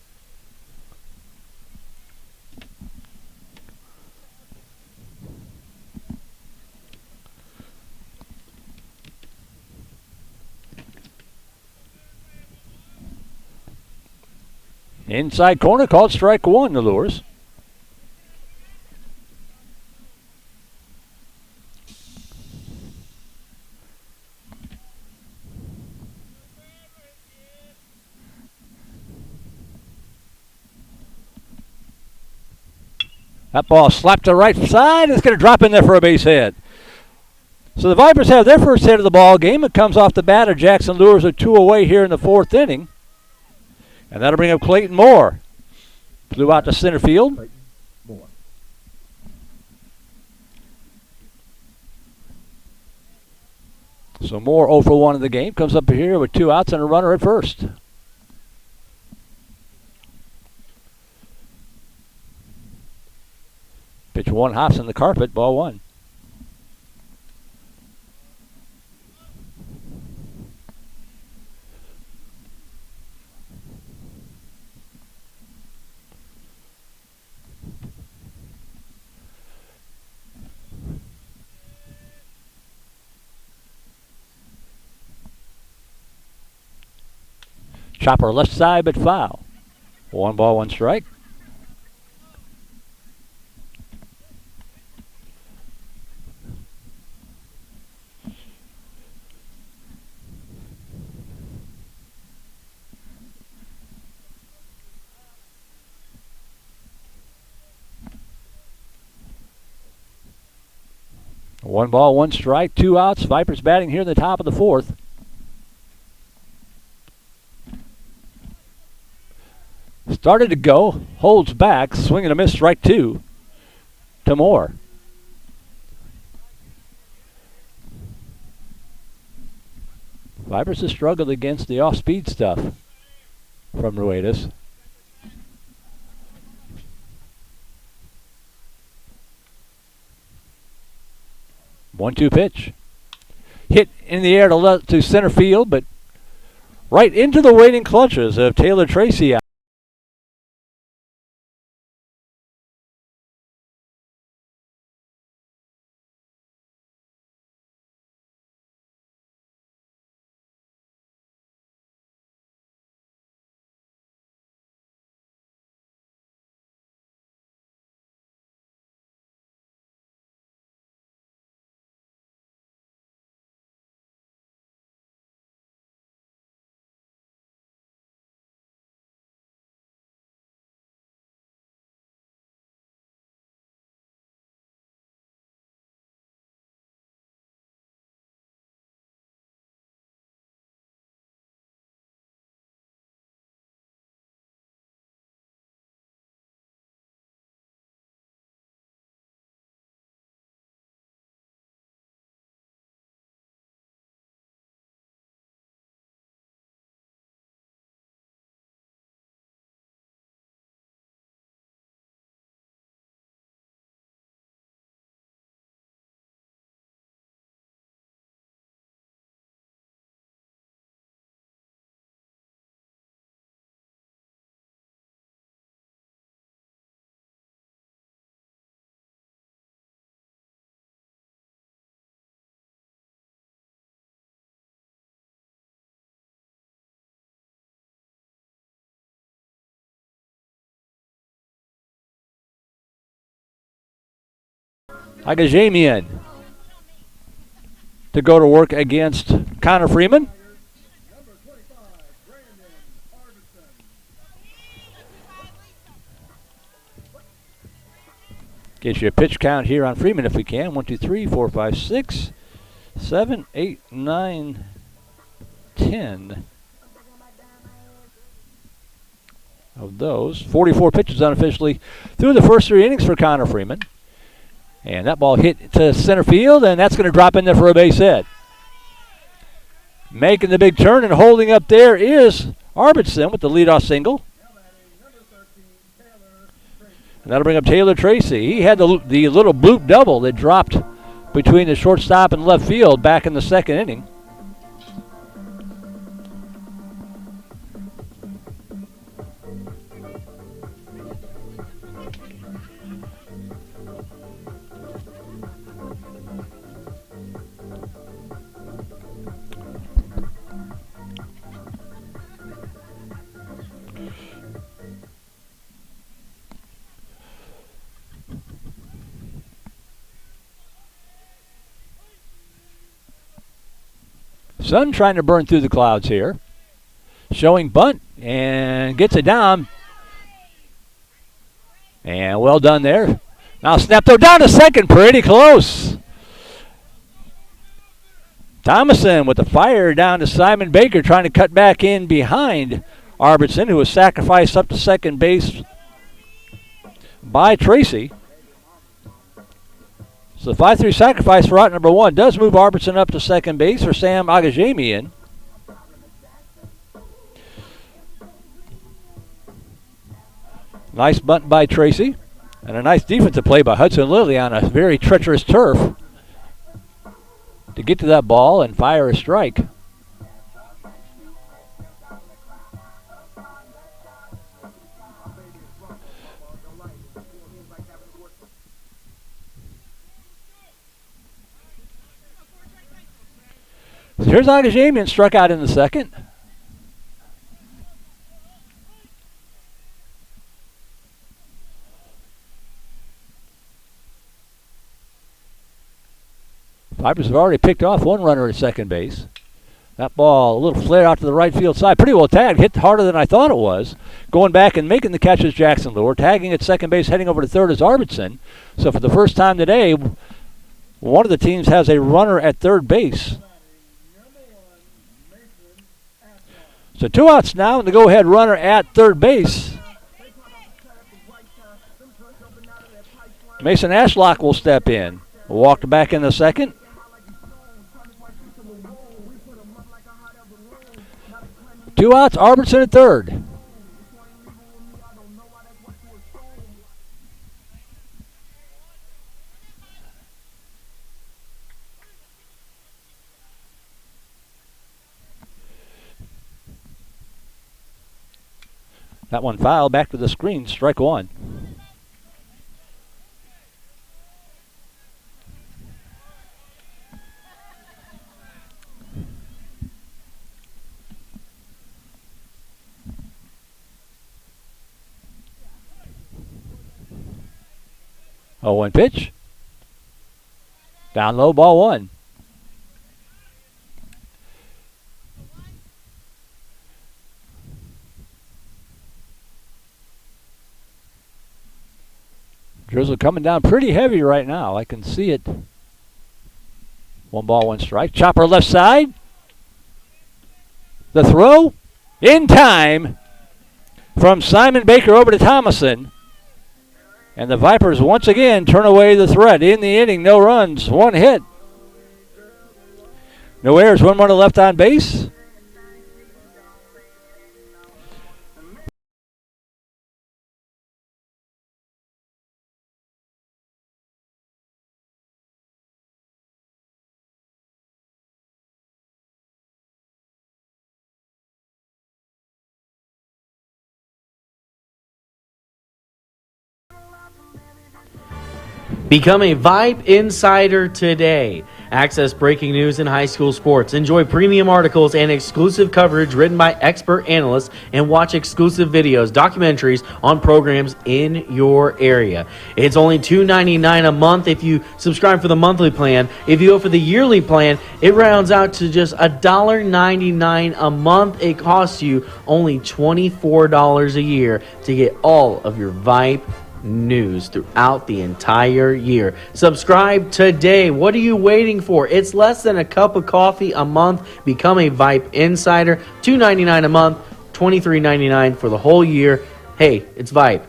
Inside corner, called strike 1, the Lures. That ball slapped to the right side. It's going to drop in there for a base hit. So the Vipers have their first hit of the ball game. It comes off the bat of Jackson Lures, a 2 away here in the 4th inning. And that'll bring up Clayton Moore. Flew out to center field. Clayton Moore. So Moore 0 for 1 in the game. Comes up here with 2 outs and a runner at first. Pitch 1 hops in the carpet, ball 1. Chopper left side, but foul. 1 ball, 1 strike. One ball, 1 strike, 2 outs. Vipers batting here in the top of the 4th. Started to go, holds back, swing and a miss, strike 2 to Moore. Vipers have struggled against the off-speed stuff from Ruedas. One-two pitch. Hit in the air to center field, but right into the waiting clutches of Taylor Tracy. Agajamian to go to work against Connor Freeman. Gives you a pitch count here on Freeman if we can. 1, 2, 3, 4, 5, 6, 7, 8, 9, 10. Of those, 44 pitches unofficially through the first 3 innings for Connor Freeman. And that ball hit to center field, and that's going to drop in there for a base hit. Making the big turn and holding up there is Arvidsson with the leadoff single. And that'll bring up Taylor Tracy. He had the little bloop double that dropped between the shortstop and left field back in the second inning. Sun trying to burn through the clouds here. Showing bunt and gets it down. And well done there. Now snap though down to second. Pretty close. Thomason with the fire down to Simon Baker trying to cut back in behind Arvidsson, who was sacrificed up to second base by Tracy. So the 5-3 sacrifice for out number 1 does move Arvidsson up to second base for Sam Agajamian. Nice bunt by Tracy. And a nice defensive play by Hudson Lilly on a very treacherous turf to get to that ball and fire a strike. So here's Agajamian, struck out in the second. Vipers have already picked off 1 runner at second base. That ball, a little flare out to the right field side. Pretty well tagged, hit harder than I thought it was. Going back and making the catch is Jackson Lure. Tagging at second base, heading over to third is Arvidsson. So for the first time today, one of the teams has a runner at third base. So 2 outs now, and the go-ahead runner at third base. Mason Ashlock will step in. Walked back in the second. Two outs, Arvidsson at third. That one fouled back to the screen, strike 1. Oh, 1 pitch. Down low, ball 1. Drizzle coming down pretty heavy right now. I can see it. 1 ball, 1 strike. Chopper left side. The throw in time from Simon Baker over to Thomason. And the Vipers once again turn away the threat. In the inning, no runs, 1 hit. No errors, 1 runner left on base. Become a Vype Insider today. Access breaking news in high school sports. Enjoy premium articles and exclusive coverage written by expert analysts, and watch exclusive videos, documentaries on programs in your area. It's only $2.99 a month if you subscribe for the monthly plan. If you go for the yearly plan, it rounds out to just $1.99 a month. It costs you only $24 a year to get all of your Vype news throughout the entire year. Subscribe today. What are you waiting for? It's less than a cup of coffee a month. Become a Vype Insider. $2.99 a month, $23.99 for the whole year. Hey, it's Vype.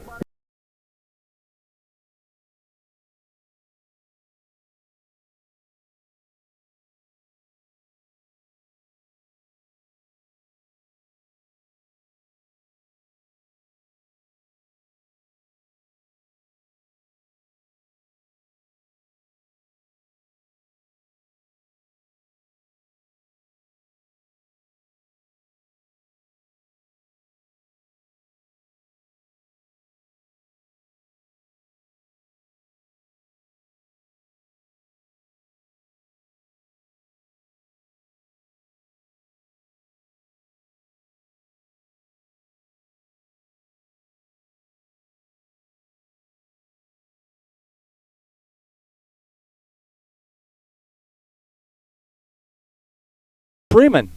Freeman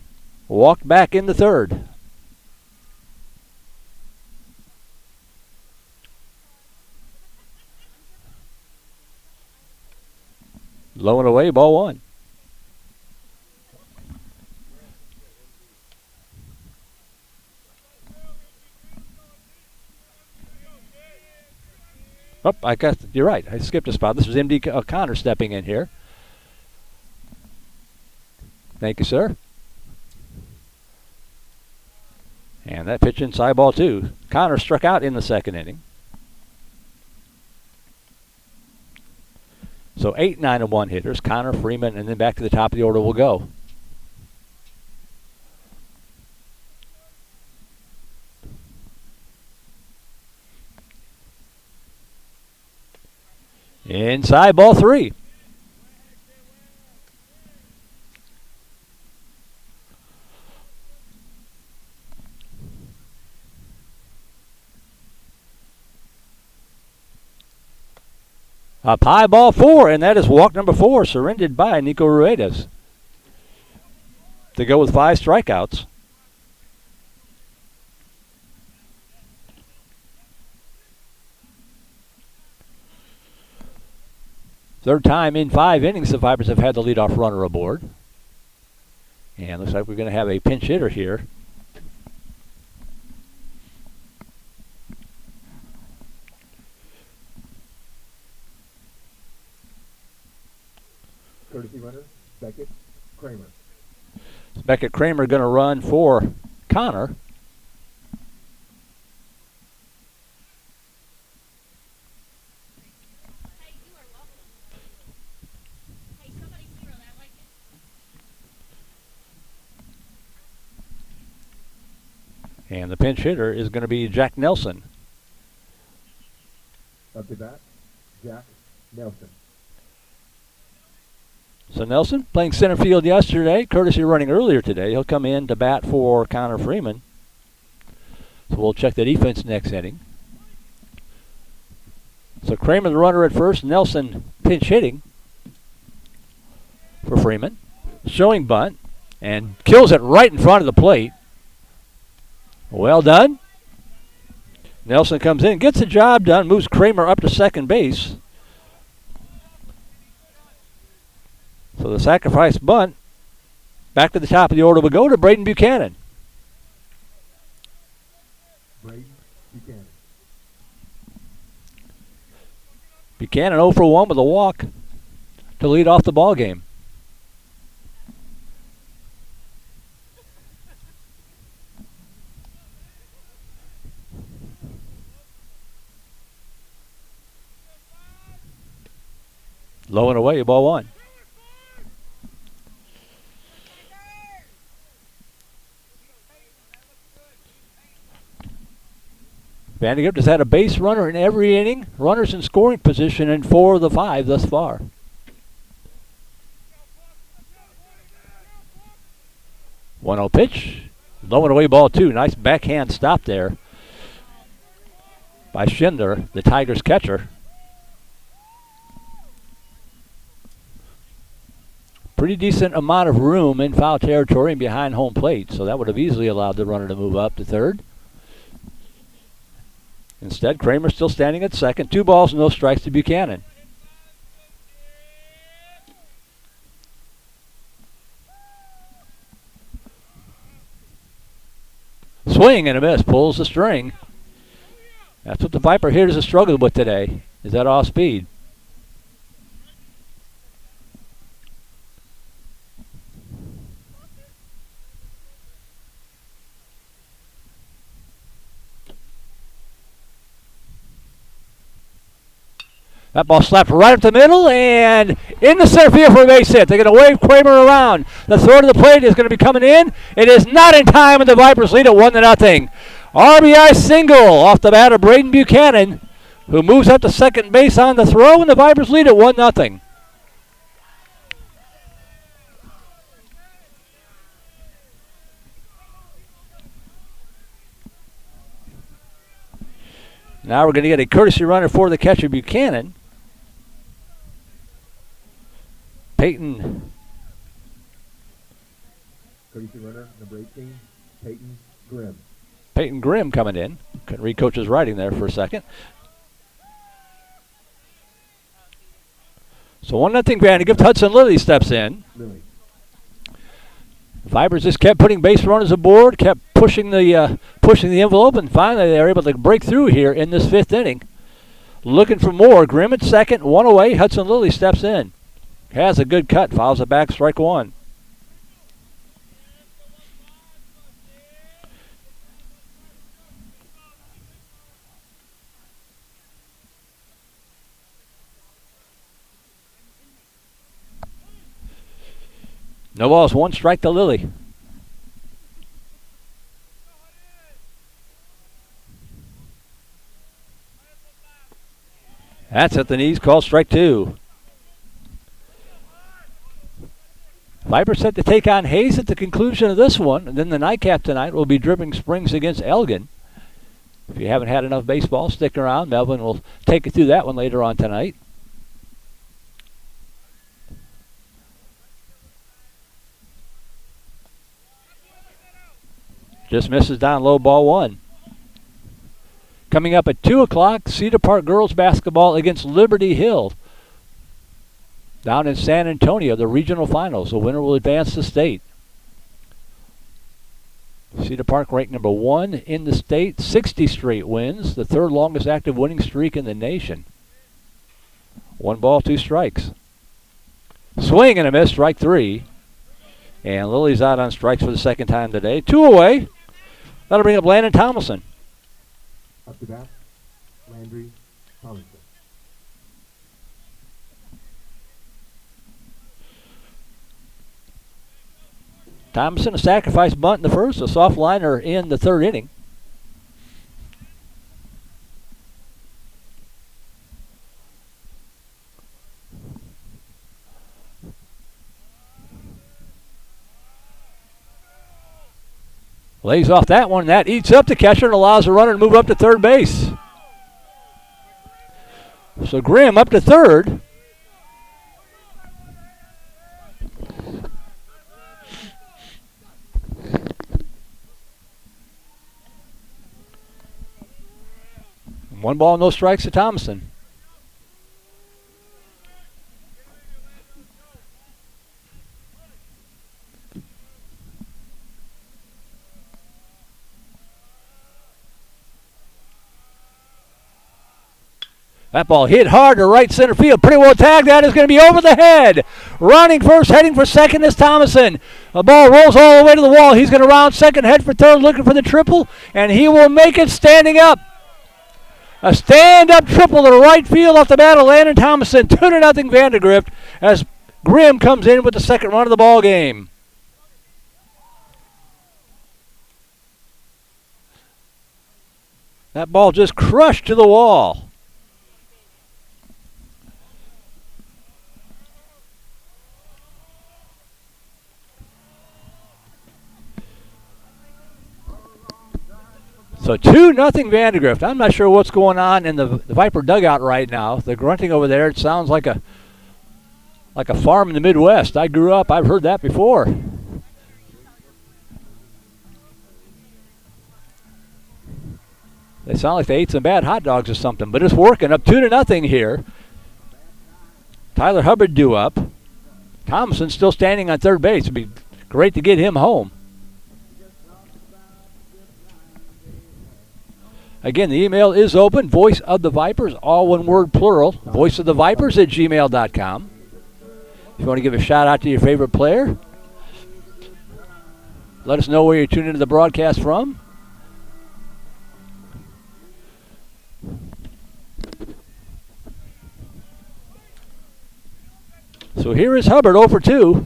walked back in the third. Low and away, ball one. Oh, I guess you're right. I skipped a spot. This was MD Connor stepping in here. Thank you, sir. And that pitch inside, ball two. Connor struck out in the second inning. So 8, 9, and 1 hitters. Connor, Freeman, and then back to the top of the order will go. Inside, ball three. Up high, ball four, and that is walk number 4, surrendered by Nico Ruedas to go with 5 strikeouts. Third time in 5 innings the Vipers have had the leadoff runner aboard. And looks like we're going to have a pinch hitter here. Courtesy runner, Beckett Kramer. Beckett Kramer going to run for Connor. And the pinch hitter is going to be Jack Nelson. Up to bat, Jack Nelson. So Nelson playing center field yesterday, courtesy running earlier today. He'll come in to bat for Connor Freeman. So we'll check the defense next inning. So Kramer the runner at first, Nelson pinch hitting for Freeman. Showing bunt and kills it right in front of the plate. Well done. Nelson comes in, gets the job done, moves Kramer up to second base. So the sacrifice bunt back to the top of the order will go to Braden Buchanan. Buchanan 0 for 1 with a walk to lead off the ball game. Low and away, ball one. VandeGrift has had a base runner in every inning. Runners in scoring position in 4 of the 5 thus far. 1-0 pitch. Low and away ball 2. Nice backhand stop there by Schindler, the Tigers catcher. Pretty decent amount of room in foul territory and behind home plate, so that would have easily allowed the runner to move up to third. Instead, Kramer still standing at second. 2 balls, no strikes to Buchanan. Swing and a miss, pulls the string. That's what the Viper hitters have struggled with today, is that off speed. That ball slapped right up the middle and in the center field for a base hit. They're going to wave Kramer around. The throw to the plate is going to be coming in. It is not in time, and the Vipers lead it 1-0. RBI single off the bat of Braden Buchanan, who moves up to second base on the throw, and the Vipers lead it 1-0. Now we're going to get a courtesy runner for the catcher, Buchanan. Peyton. Courtesy runner, number 18, Peyton Grimm. Peyton Grimm coming in. Couldn't read coach's writing there for a second. So 1-0 Vandegift. Hudson Lilly steps in. Lilly. Vipers just kept putting base runners aboard, kept pushing the envelope, and finally they were able to break through here in this 5th inning. Looking for more. Grimm at second, 1 away. Hudson Lilly steps in. Has a good cut, fouls it back, strike 1. No balls, 1 strike to Lilly. That's at the knees, called strike 2. Vipers set to take on Hayes at the conclusion of this one, and then the nightcap tonight will be Dripping Springs against Elgin. If you haven't had enough baseball, stick around. Melvin will take you through that one later on tonight. Just misses down low, ball 1. Coming up at 2 o'clock, Cedar Park girls basketball against Liberty Hill down in San Antonio, the regional finals. The winner will advance to state. Cedar Park ranked number 1 in the state, 60 straight wins, the 3rd longest active winning streak in the nation. 1 ball, 2 strikes. Swing and a miss, strike 3. And Lilly's out on strikes for the 2nd time today. 2 away. That'll bring up Landon Thomason. Up to bat, Landry Tomlinson. Thomason, a sacrifice bunt in the 1st, a soft liner in the 3rd inning. Lays off that one. That eats up the catcher and allows the runner to move up to 3rd base. So Grimm up to 3rd. One ball, no strikes to Thomason. That ball hit hard to right center field. Pretty well tagged. That is going to be over the head. Running first, heading for second is Thomason. The ball rolls all the way to the wall. He's going to round second, head for third, looking for the triple, and he will make it standing up. A stand-up triple to right field off the bat of Landon Thomason. 2-0 Vandegrift as Grimm comes in with the second run of the ball game. That ball just crushed to the wall. So 2-0 Vandegrift. I'm not sure what's going on in the Viper dugout right now. The grunting over there, it sounds like a farm in the Midwest. I grew up, I've heard that before. They sound like they ate some bad hot dogs or something, but it's working. Up 2-0 here. Tyler Hubbard due up. Thompson still standing on third base. It'd be great to get him home. Again, the email is open. Voice of the Vipers, all one word plural. voiceofthevipers@gmail.com. If you want to give a shout out to your favorite player, let us know where you're tuning into the broadcast from. So here is Hubbard 0 for 2.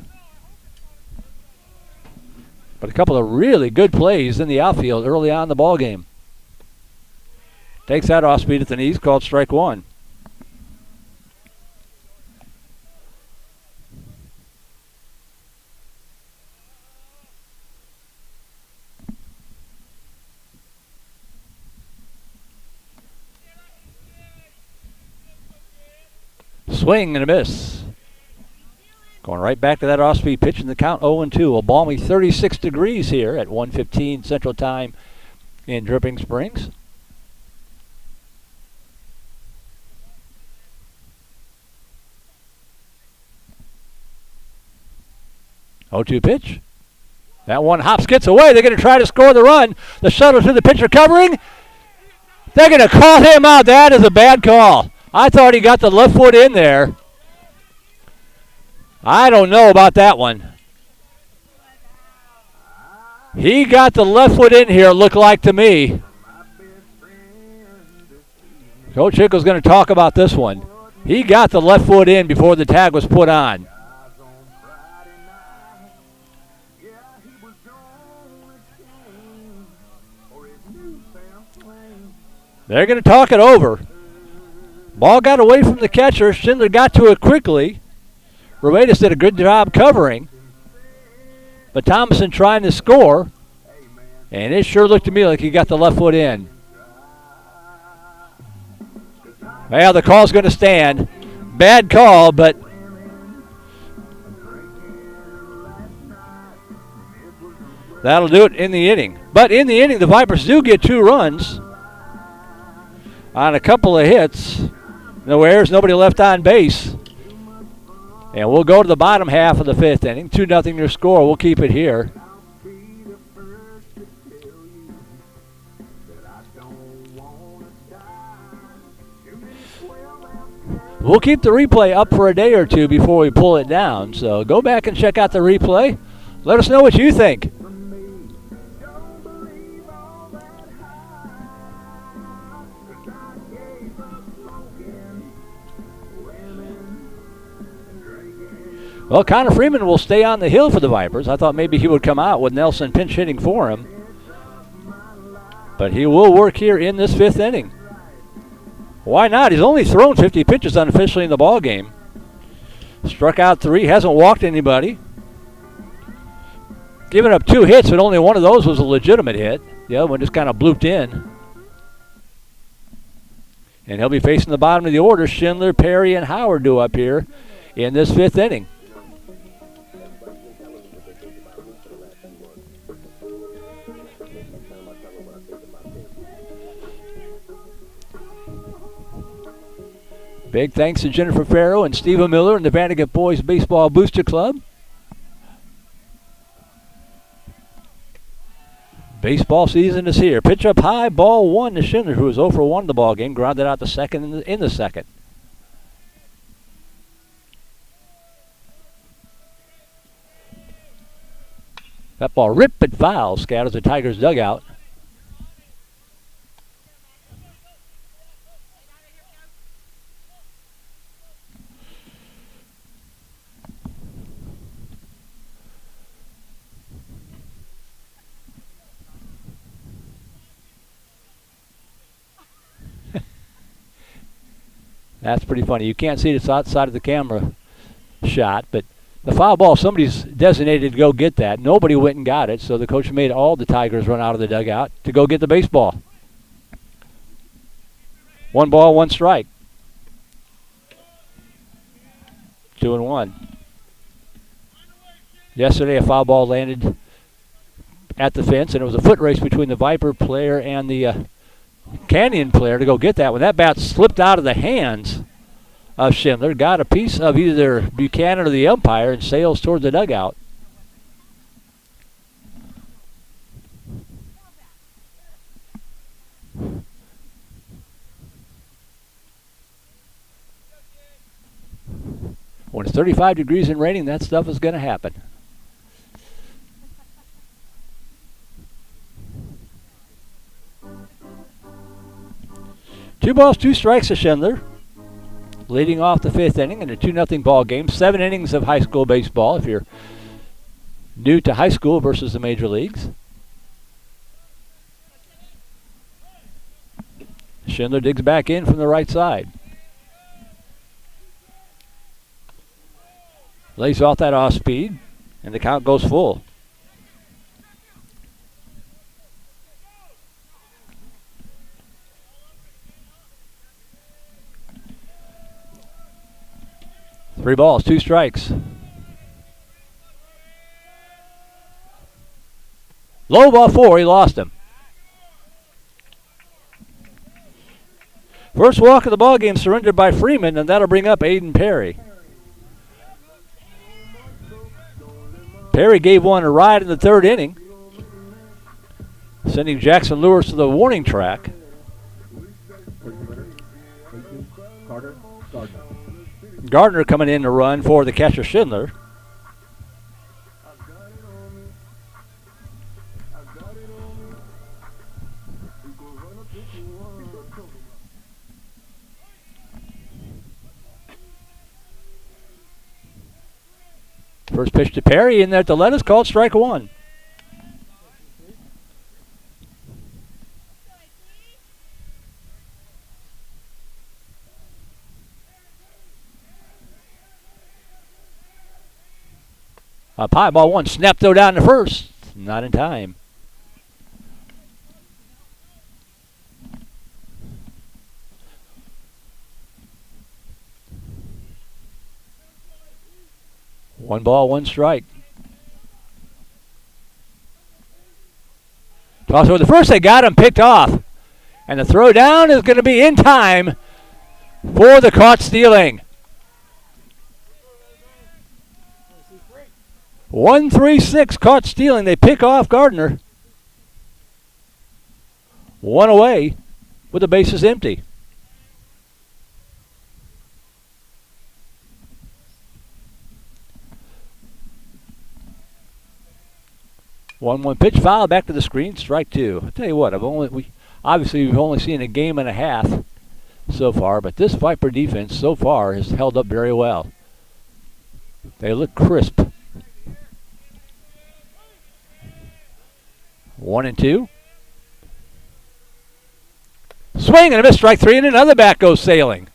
But a couple of really good plays in the outfield early on in the ball game. Takes that off speed at the knees, called strike one. Swing and a miss. Going right back to that off-speed pitch in the count 0-2. A balmy 36 degrees here at 1:15 Central Time in Dripping Springs. Oh-2 pitch. That one hops, gets away. They're going to try to score the run. The shuttle to the pitcher covering. They're going to call him out. That is a bad call. I thought he got the left foot in there. I don't know about that one. He got the left foot in here, it looked like to me. Coach Hickle's going to talk about this one. He got the left foot in before the tag was put on. They're going to talk it over. Ball got away from the catcher. Schindler got to it quickly. Ruedas did a good job covering. But Thompson trying to score. And it sure looked to me like he got the left foot in. Well, the call's going to stand. Bad call, but that'll do it in the inning. But in the inning, the Vipers do get 2 runs on a couple of hits. No errors, nobody left on base. And we'll go to the bottom half of the 5th inning. 2-0 your score. We'll keep it here. We'll keep the replay up for a day or two before we pull it down. So go back and check out the replay. Let us know what you think. Well, Connor Freeman will stay on the hill for the Vipers. I thought maybe he would come out with Nelson pinch hitting for him. But he will work here in this 5th inning. Why not? He's only thrown 50 pitches unofficially in the ball game. Struck out 3, hasn't walked anybody. Given up 2 hits, but only one of those was a legitimate hit. The other one just kind of blooped in. And he'll be facing the bottom of the order. Schindler, Perry, and Howard due up here in this 5th inning. Big thanks to Jennifer Farrow and Stephen Miller and the Vandegrift Boys Baseball Booster Club. Baseball season is here. Pitch up high, ball 1 to Schindler, who was 0 for 1 in the ball game. Grounded out the second in the second. That ball ripped but foul. Scatters the Tigers dugout. That's pretty funny. You can't see this outside of the camera shot, but the foul ball, somebody's designated to go get that. Nobody went and got it, so the coach made all the Tigers run out of the dugout to go get the baseball. 1 ball, 1 strike. 2-1. Yesterday, a foul ball landed at the fence, and it was a foot race between the Viper player and the Canyon player to go get that one. That bat slipped out of the hands of Schindler, got a piece of either Buchanan or the umpire, and sails toward the dugout. When it's 35 degrees and raining, that stuff is going to happen. Two balls, 2 strikes to Schindler, leading off the 5th inning in a 2-0 ball game. 7 innings of high school baseball if you're new to high school versus the major leagues. Schindler digs back in from the right side. Lays off that off speed, and the count goes full. Three balls, 2 strikes. Low ball 4, he lost him. First walk of the ball game surrendered by Freeman, and that'll bring up Aiden Perry. Perry gave one a ride in the 3rd inning, sending Jackson Lewis to the warning track. Gardner coming in to run for the catcher Schindler. First pitch to Perry in there to let us called strike 1. Up high, ball 1, snapped though down to first. Not in time. One ball, 1 strike. Toss over the first, they got him picked off. And the throw down is going to be in time for the caught stealing. 1-3-6 caught stealing. They pick off Gardner. 1 away with the bases empty. One pitch foul back to the screen, strike 2. I tell you what, we've only seen a game and a half so far, but this Viper defense so far has held up very well. They look crisp. 1-2. Swing and a miss, strike 3, and another bat goes sailing.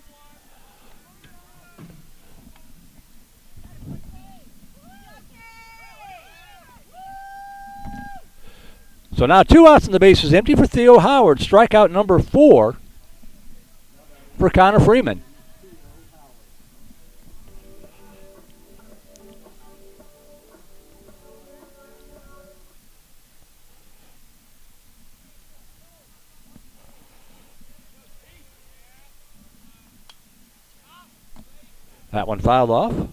So now 2 outs and the base is empty for Theo Howard. Strikeout number 4 for Connor Freeman. That one fouled off.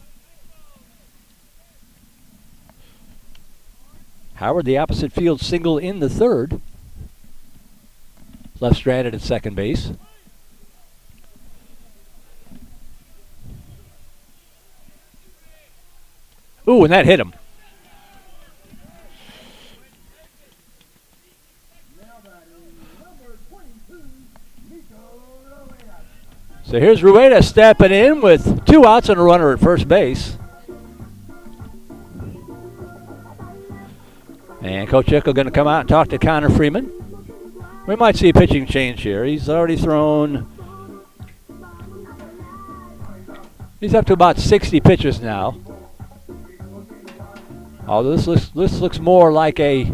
Howard, the opposite field single in the 3rd. Left stranded at second base. Ooh, and that hit him. So here's Rueda stepping in with 2 outs and a runner at first base. And Coach Ickel going to come out and talk to Connor Freeman. We might see a pitching change here. He's already thrown. He's up to about 60 pitches now. Although this looks more like a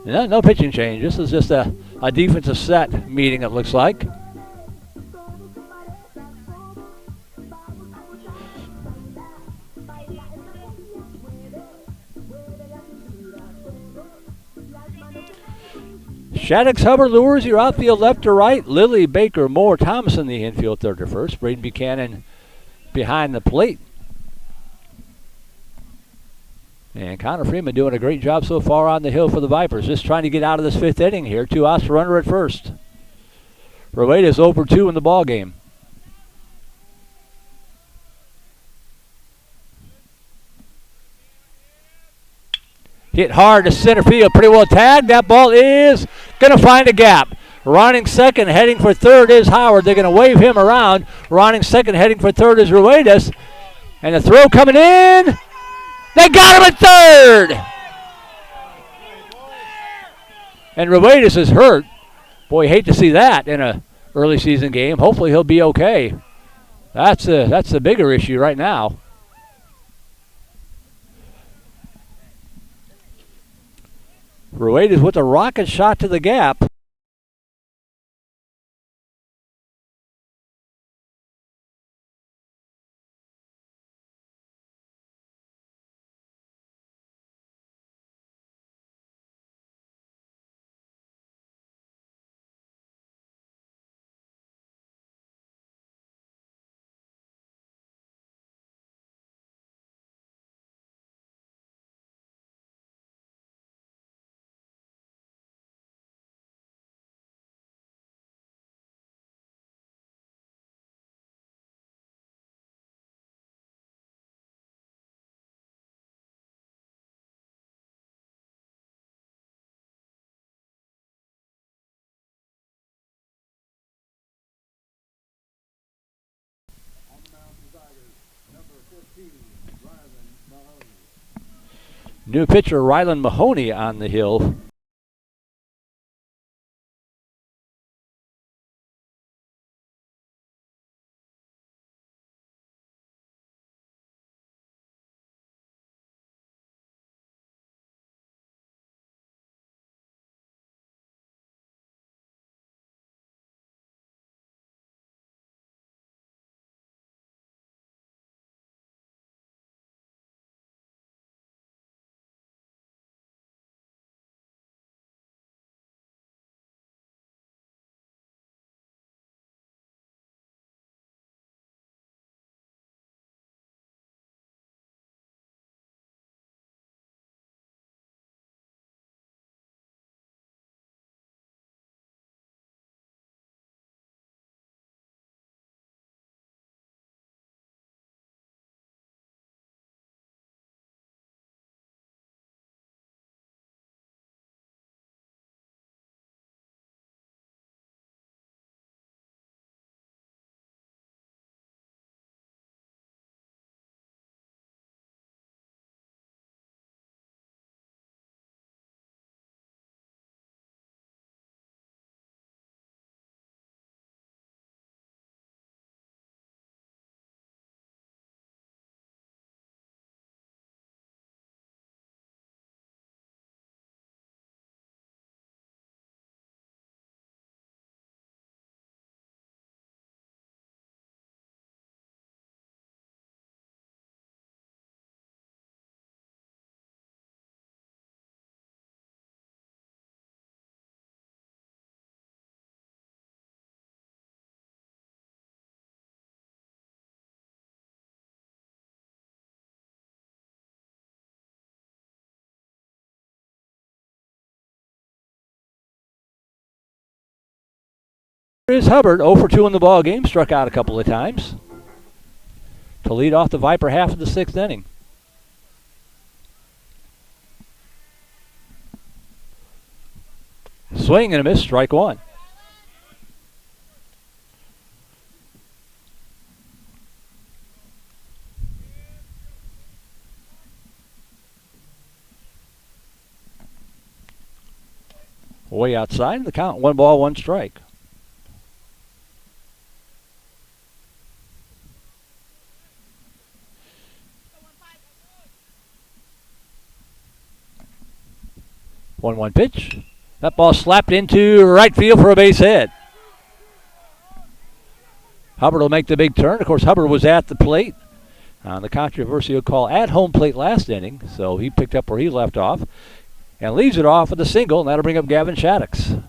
no pitching change. This is just a a defensive set meeting, it looks like. Shaddix Hubbard lures your outfield left to right. Lily, Baker, Moore, Thomason the infield third to first. Braden Buchanan behind the plate. And Connor Freeman doing a great job so far on the hill for the Vipers. Just trying to get out of this fifth inning here. 2 outs, runner at first. Rueda's over 2 in the ball game. Hit hard to center field. Pretty well tagged. That ball is going to find a gap. Running second, heading for third is Howard. They're going to wave him around. Running second, heading for third is Ruedas. And the throw coming in. They got him at third. And Ruedas is hurt. Boy, hate to see that in a early season game. Hopefully he'll be okay. That's the bigger issue right now. Ruedas with a rocket shot to the gap. New pitcher Rylan Mahoney on the hill. Here's Hubbard, 0 for 2 in the ball game, struck out a couple of times to lead off the Viper half of the 6th inning. Swing and a miss, strike 1. Way outside, the count 1 ball, 1 strike. One pitch. That ball slapped into right field for a base hit. Hubbard will make the big turn. Of course, Hubbard was at the plate on the controversial call at home plate last inning, so he picked up where he left off and leaves it off with a single, and that'll bring up Gavin Shaddix.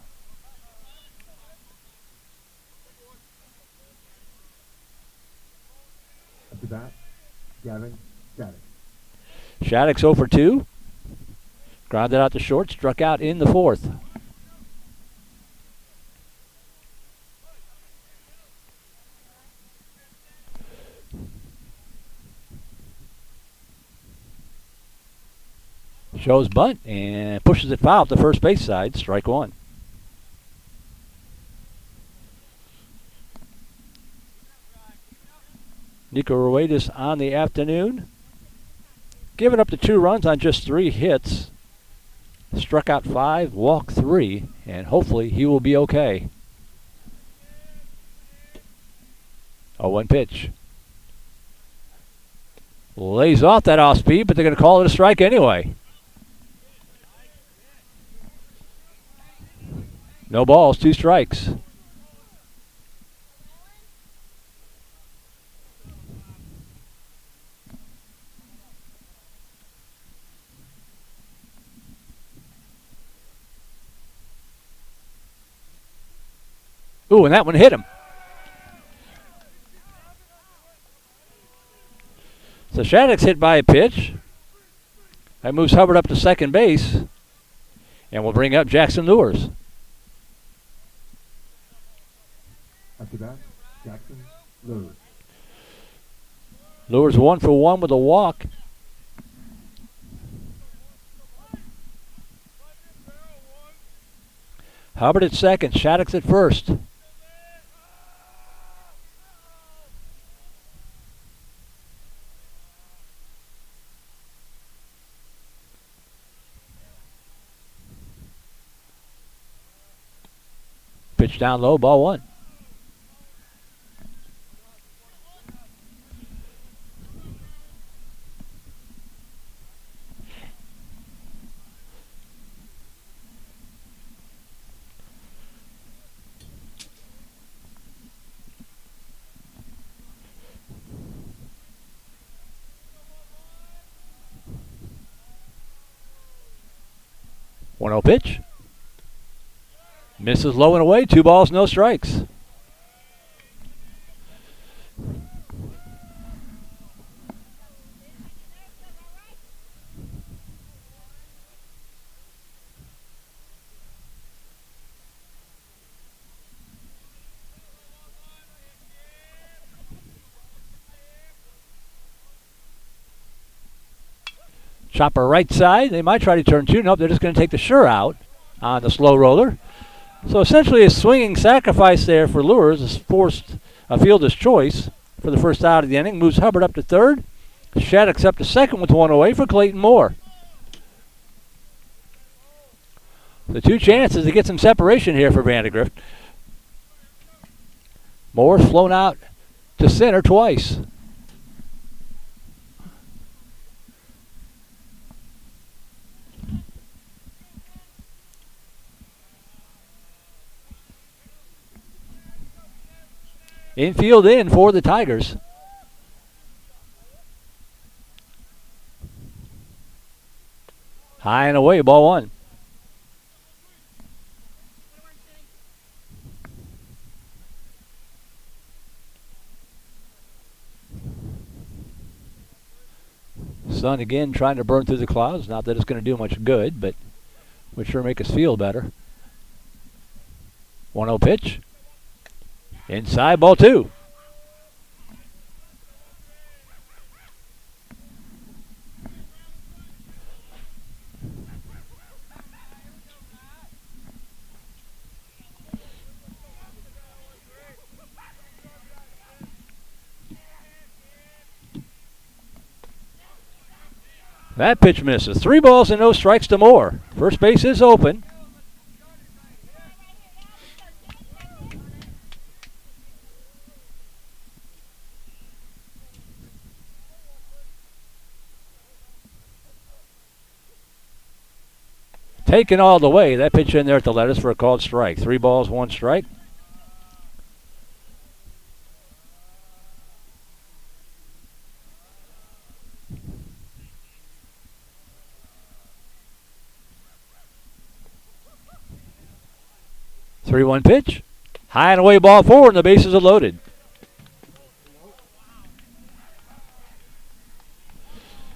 Up to bat, Gavin Shaddix. Shaddix 0 for 2. Grounded out to short, struck out in the fourth. Shows bunt and pushes it foul to first base side, strike one. Nico Ruedas on the afternoon, giving up the 2 runs on just 3 hits. Struck out 5, walked 3, and hopefully he will be okay. 0-1 pitch. Lays off that off speed, but they're going to call it a strike anyway. No balls, 2 strikes. Ooh, and that one hit him. So Shaddix hit by a pitch. That moves Hubbard up to second base. And will bring up Jackson Lures. After that, Jackson Lures. Lures 1 for 1 with a walk. Hubbard at second, Shaddix at first. Pitch down low, ball 1. One 0 pitch. Misses low and away. 2 balls, no strikes. Chopper right side. They might try to turn 2. Nope, they're just going to take the sure out on the slow roller. So essentially a swinging sacrifice there for Lures. Is forced a fielder's choice for the first out of the inning. Moves Hubbard up to third. Shaddix up to second with 1 away for Clayton Moore. The 2 chances to get some separation here for VANDEGRIFT. Moore's flown out to center twice. Infield in for the Tigers. High and away, ball 1. Sun again trying to burn through the clouds. Not that it's going to do much good, but would sure make us feel better. 1-0 pitch. Inside, ball 2. That pitch misses. 3 balls and no strikes to Moore. First base is open. Taken all the way. That pitch in there at the lettuce for a called strike. 3 balls, 1 strike. Three-one pitch. High and away, ball 4, and the bases are loaded.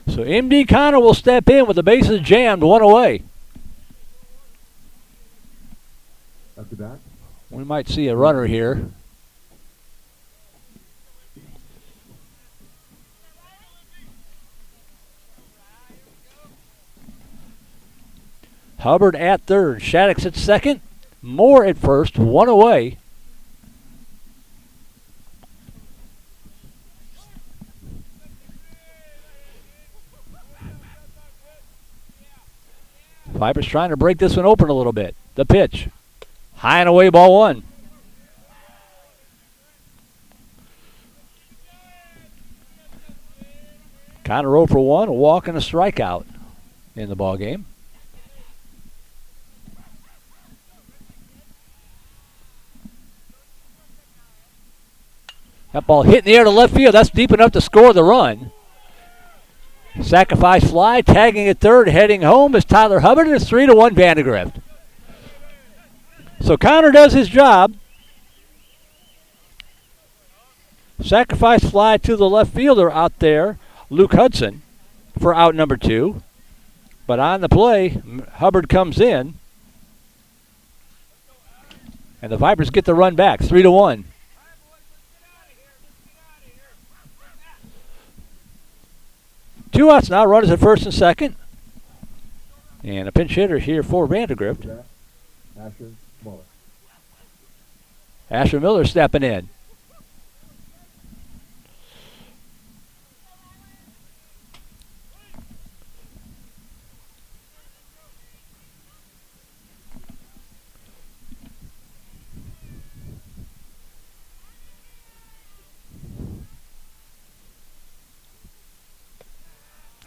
So M.D. Connor will step in with the bases jammed, 1 away. After that, We might see a runner here. Hubbard at third. Shaddix at second. Moore at first. 1 away. Vipers trying to break this one open a little bit. The pitch. High and away, ball 1. Connor 0 for 1, a walk and a strikeout in the ball game. That ball hit in the air to left field. That's deep enough to score the run. Sacrifice fly, tagging at third, heading home is Tyler Hubbard, and it's 3-1 Vandegrift. So Connor does his job. Sacrifice fly to the left fielder out there, Luke Hudson, for out number 2. But on the play, Hubbard comes in, and the Vipers get the run back, 3-1. Two outs now, runners at first and second. And a pinch hitter here for Vandegrift. Asher Muller. Asher Miller stepping in.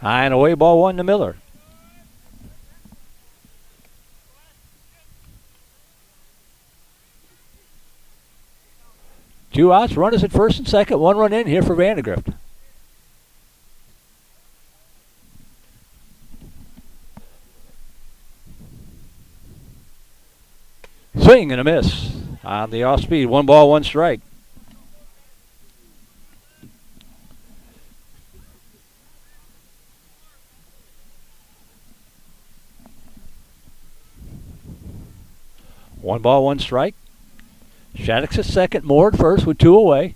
High and away, ball 1 to Miller. Two outs, runners at first and second. 1 run in here for Vandegrift. Swing and a miss on the off speed. 1 ball, 1 strike. One ball, 1 strike. Shaddix at second, Moore at first with 2 away.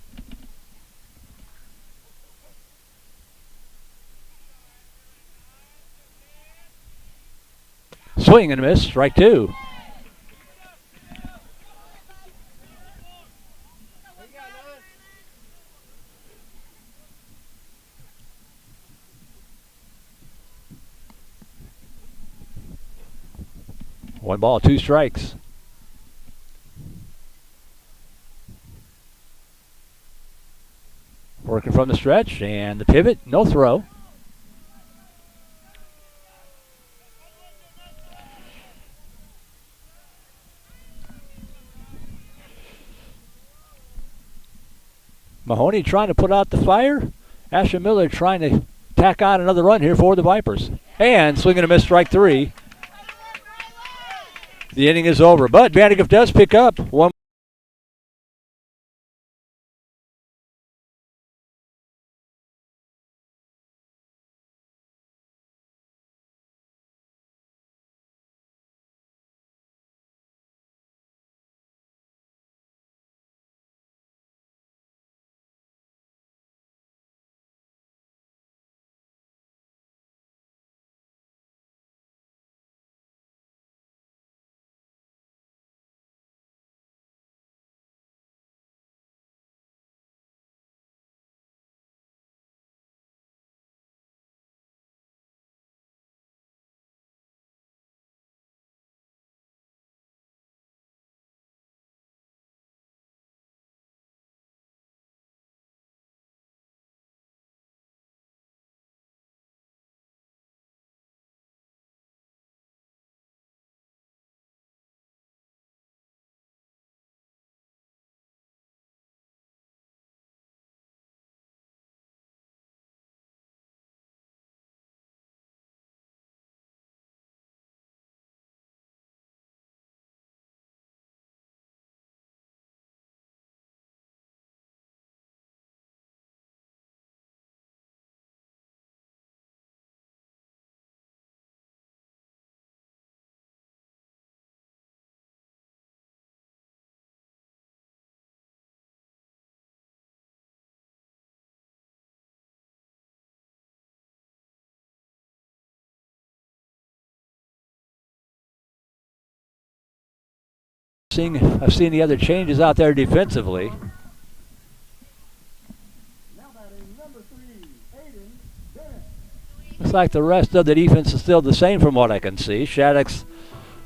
Swing and a miss, strike 2. One ball, 2 strikes. Working from the stretch, and the pivot, no throw. Mahoney trying to put out the fire. Asher Miller trying to tack on another run here for the Vipers. And swinging a miss, strike 3. The inning is over, but Vandegrift does pick up 1. I've seen the other changes out there defensively. Looks like the rest of the defense is still the same from what I can see. Shaddix,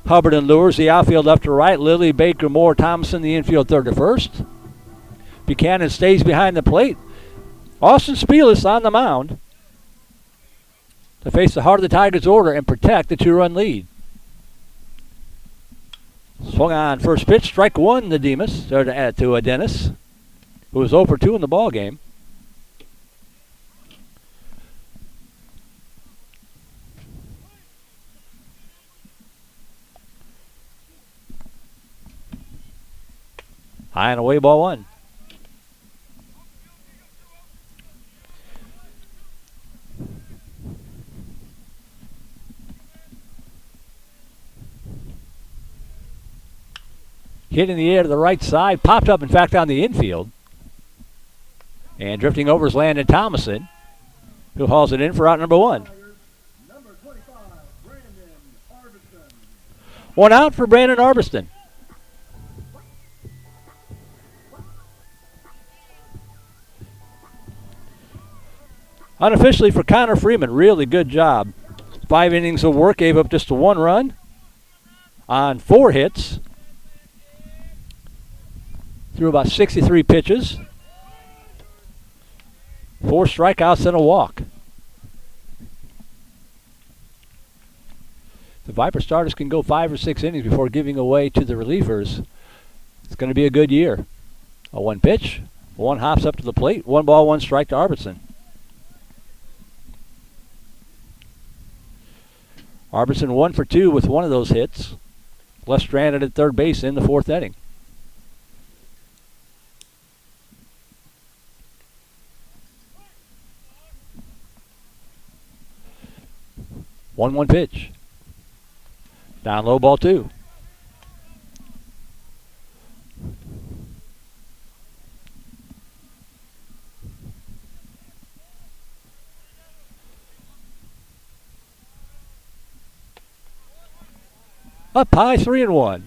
Hubbard, and Lures, the outfield left to right. Lilly, Baker, Moore, Thompson, the infield third to first. Buchanan stays behind the plate. Austin Spielis on the mound to face the heart of the Tigers' order and protect the 2-run lead. Swung on first pitch, strike one to Demas, or to Dennis, who was 0 for 2 in the ball game. High and away, ball one. Hit in the air to the right side, popped up, in fact, on the infield. And drifting over is Landon Thomason, who hauls it in for out number one. Number 25, Brandon Arbison. One out for Brandon Arbison. Unofficially for Connor Freeman, really good job. 5 innings of work, gave up just 1 run on 4 hits. Threw about 63 pitches. 4 strikeouts and a walk. The Viper starters can go 5 or 6 innings before giving away to the relievers. It's going to be a good year. A 1 pitch, 1 hops up to the plate, 1 ball, 1 strike to Arbison. Arbison 1 for 2 with 1 of those hits. Left stranded at third base in the 4th inning. One pitch. Down low, ball 2. Up high, 3-1.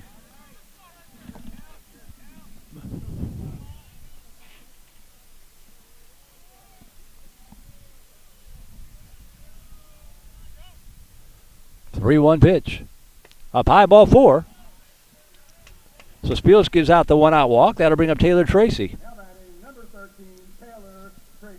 Three-one pitch. Up high, ball 4. So Spielis gives out the 1-out walk. That'll bring up Taylor Tracy. Now batting number 13, Taylor Tracy.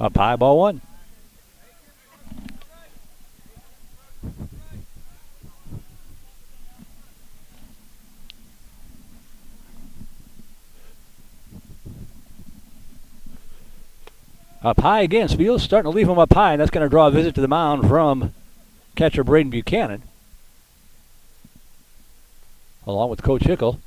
Up high, ball 1. Up high again. Spielis starting to leave him up high, and that's going to draw a visit to the mound from catcher Braden Buchanan, along with Coach Hickle.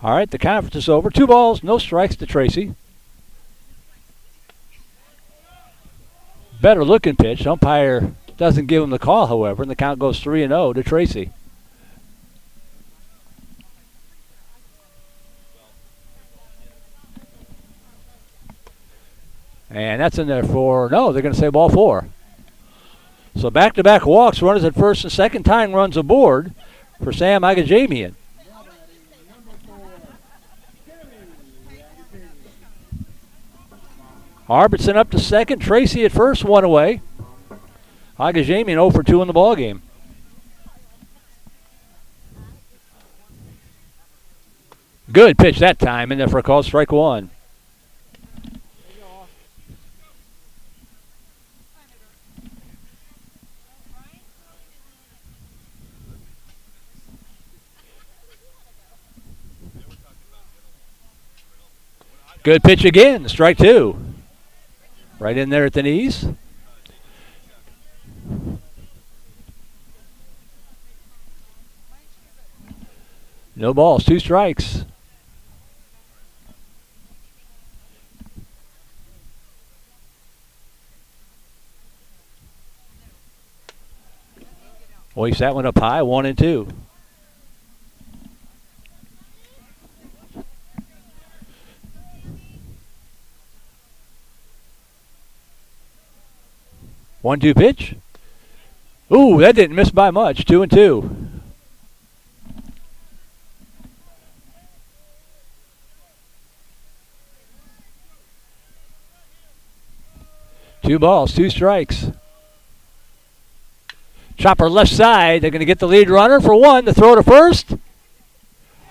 All right, the conference is over. 2 balls, no strikes to Tracy. Better looking pitch. Umpire doesn't give him the call, however, and the count goes 3-0 to Tracy. And that's in there for, no, they're going to say ball 4. So back-to-back walks, runners at first and second, tying runs aboard for Sam Agajamian. Arvidsson up to second. Tracy at first, one away. Agajamian 0 for 2 in the ballgame. Good pitch that time, in there for a call, strike one. Good pitch again, strike two. Right in there at the knees. No balls, 2 strikes. Hoist that one up high, 1-2. One-two pitch. Ooh, that didn't miss by much. 2-2. Two balls, 2 strikes. Chopper left side. They're going to get the lead runner for one to throw to first.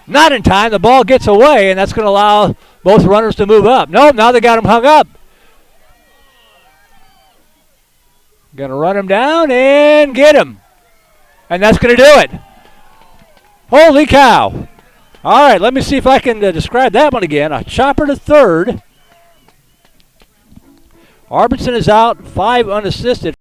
Not in time. The ball gets away, and that's going to allow both runners to move up. Nope, now they got him hung up. Going to run him down and get him. And that's going to do it. Holy cow. All right, let me see if I can describe that one again. A chopper to third. Arvidsson is out, 5 unassisted.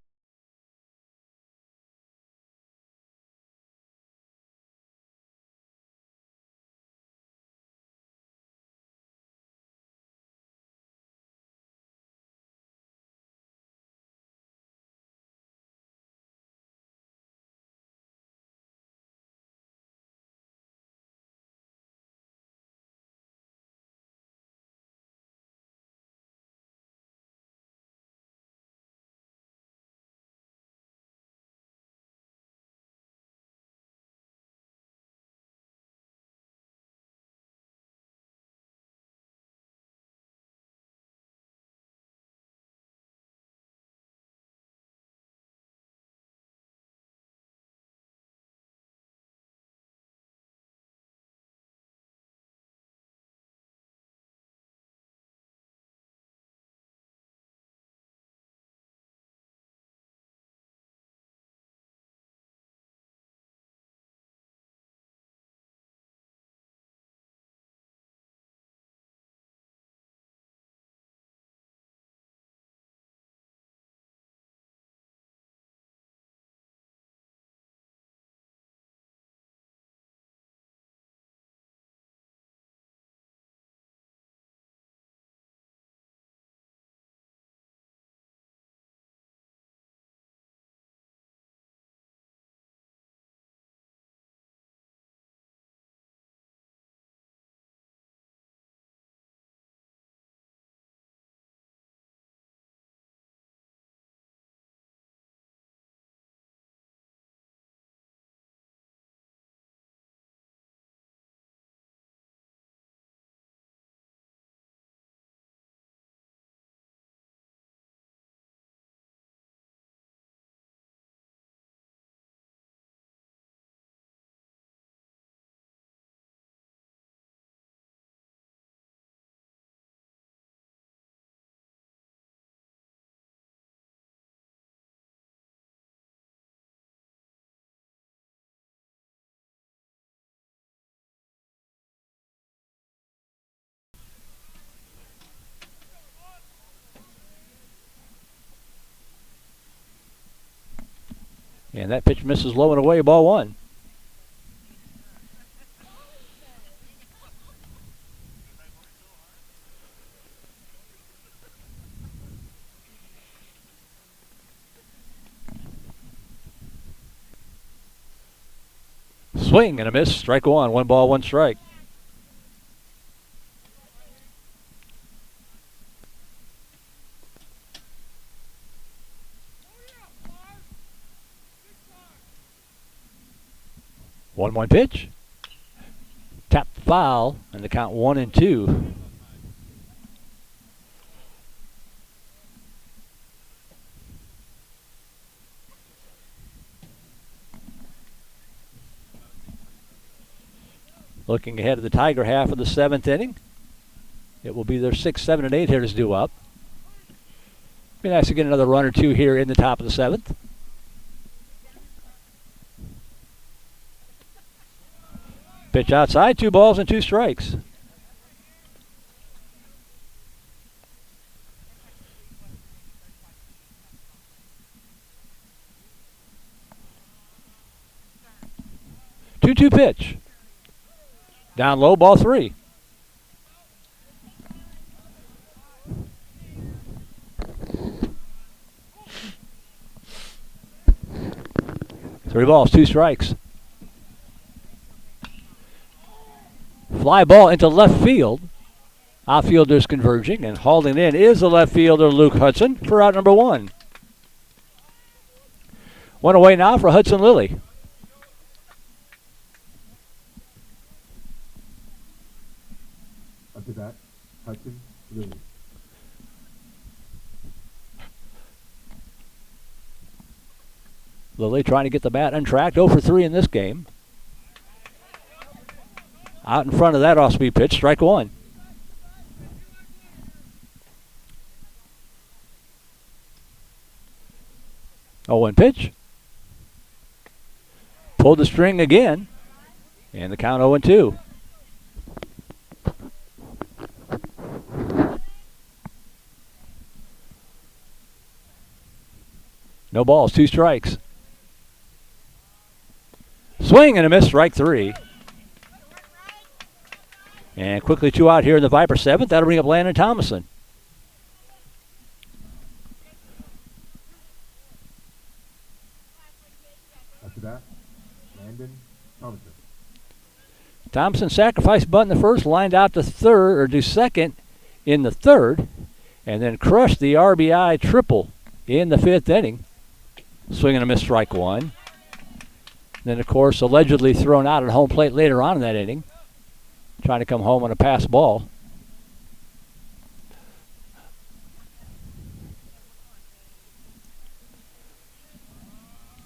And that pitch misses low and away, ball one. Swing and a miss, strike one. 1 ball, 1 strike. One pitch. Tap foul, and the count 1-2. Looking ahead of the Tiger half of the 7th inning. It will be their 6, 7, and 8 hitters due up. Be nice to get another run or two here in the top of the 7th. Pitch outside, 2 balls and 2 strikes. Two pitch. Down low, ball 3. Three balls, 2 strikes. Fly ball into left field. Outfielders converging, and hauling in is the left fielder Luke Hudson for out number 1. One away now for Hudson Lilly. Up to that, Hudson Lilly. Lilly trying to get the bat untracked. 0 for 3 in this game. Out in front of that off-speed pitch, strike 1. Oh, and pitch. Pulled the string again. And the count 0 and 2. No balls, 2 strikes. Swing and a miss, strike 3. And quickly 2 out here in the Viper 7th. That'll bring up Landon Thomason. After that, Landon Thomason. Thompson sacrificed bunt in the first, lined out to third or to second in the 3rd, and then crushed the RBI triple in the 5th inning. Swing and a miss, strike 1. Then, of course, allegedly thrown out at home plate later on in that inning, trying to come home on a pass ball.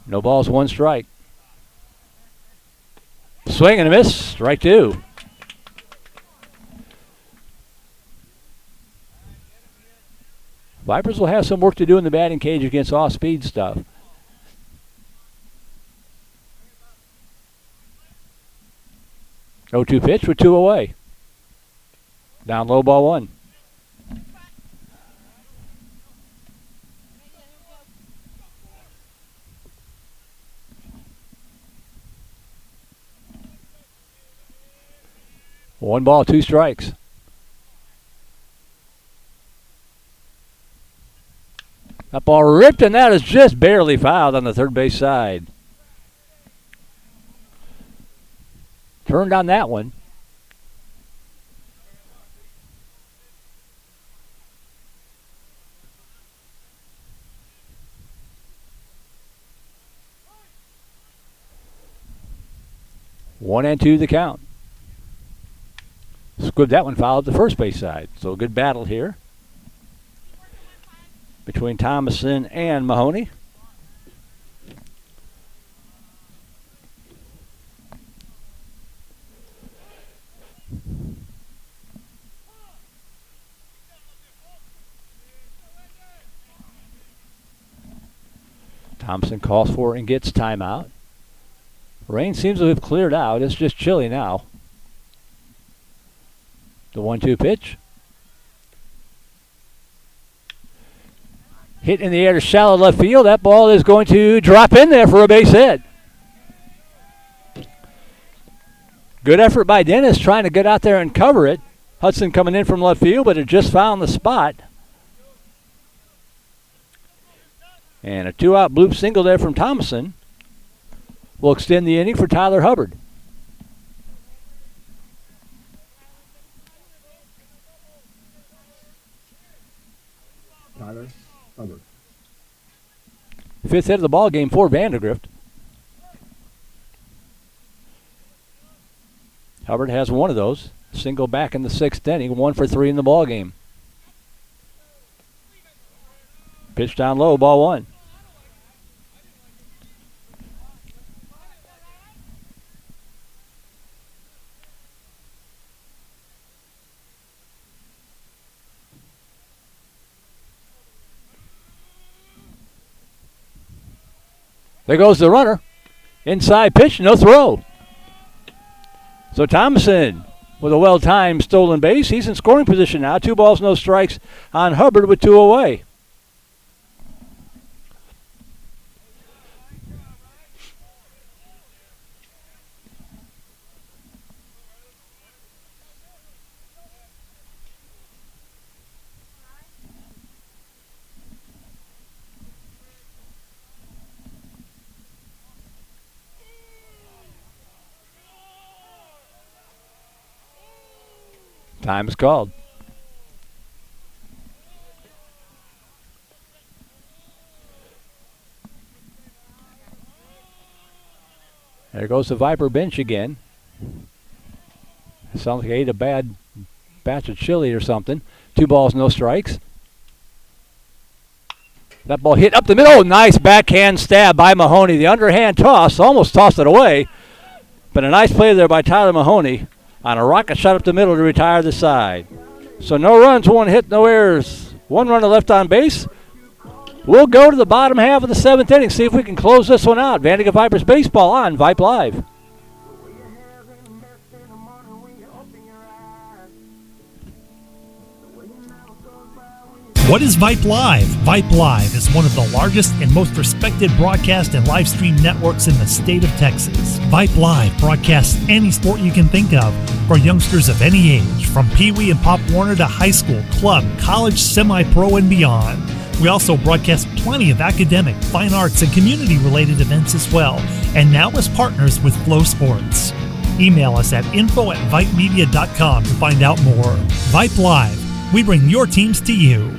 No balls, 1 strike. Swing and a miss, strike 2. Vipers will have some work to do in the batting cage against off-speed stuff. Oh, 2 pitch with 2 away. Down low, ball 1. One ball, 2 strikes. That ball ripped, and that is just barely fouled on the third base side. Turned on that one. One and 2 the count. Squibbed that one foul at the first base side. So a good battle here between Thomason and Mahoney. Thompson calls for it and gets timeout. Rain seems to have cleared out. It's just chilly now. The 1-2 pitch. Hit in the air to shallow left field. That ball is going to drop in there for a base hit. Good effort by Dennis trying to get out there and cover it. Hudson coming in from left field, but it just found the spot. And a 2-out bloop single there from Thomason will extend the inning for Tyler Hubbard. Tyler Hubbard. 5th hit of the ball game for Vandegrift. Hubbard has one of those. Single back in the 6th inning, 1 for 3 in the ball game. Pitch down low, ball 1. There goes the runner. Inside pitch, no throw. So Thomason with a well-timed stolen base. He's in scoring position now. 2 balls, no strikes on Hubbard with 2 away. Time is called. There goes the Viper bench again. Sounds like he ate a bad batch of chili or something. 2 balls, no strikes. That ball hit up the middle. Oh, nice backhand stab by Mahoney. The underhand toss, almost tossed it away. But a nice play there by Tyler Mahoney on a rocket shot up the middle to retire the side. So no runs, 1 hit, no errors. 1 runner left on base. We'll go to the bottom half of the 7th inning, see if we can close this one out. Vandegrifts Vipers baseball on Vype Live. What is Vype Live? Vype Live is one of the largest and most respected broadcast and live stream networks in the state of Texas. Vype Live broadcasts any sport you can think of for youngsters of any age, from Pee Wee and Pop Warner to high school, club, college, semi-pro, and beyond. We also broadcast plenty of academic, fine arts, and community-related events as well, and now as partners with Flow Sports. Email us at info@vypemedia.com to find out more. Vype Live. We bring your teams to you.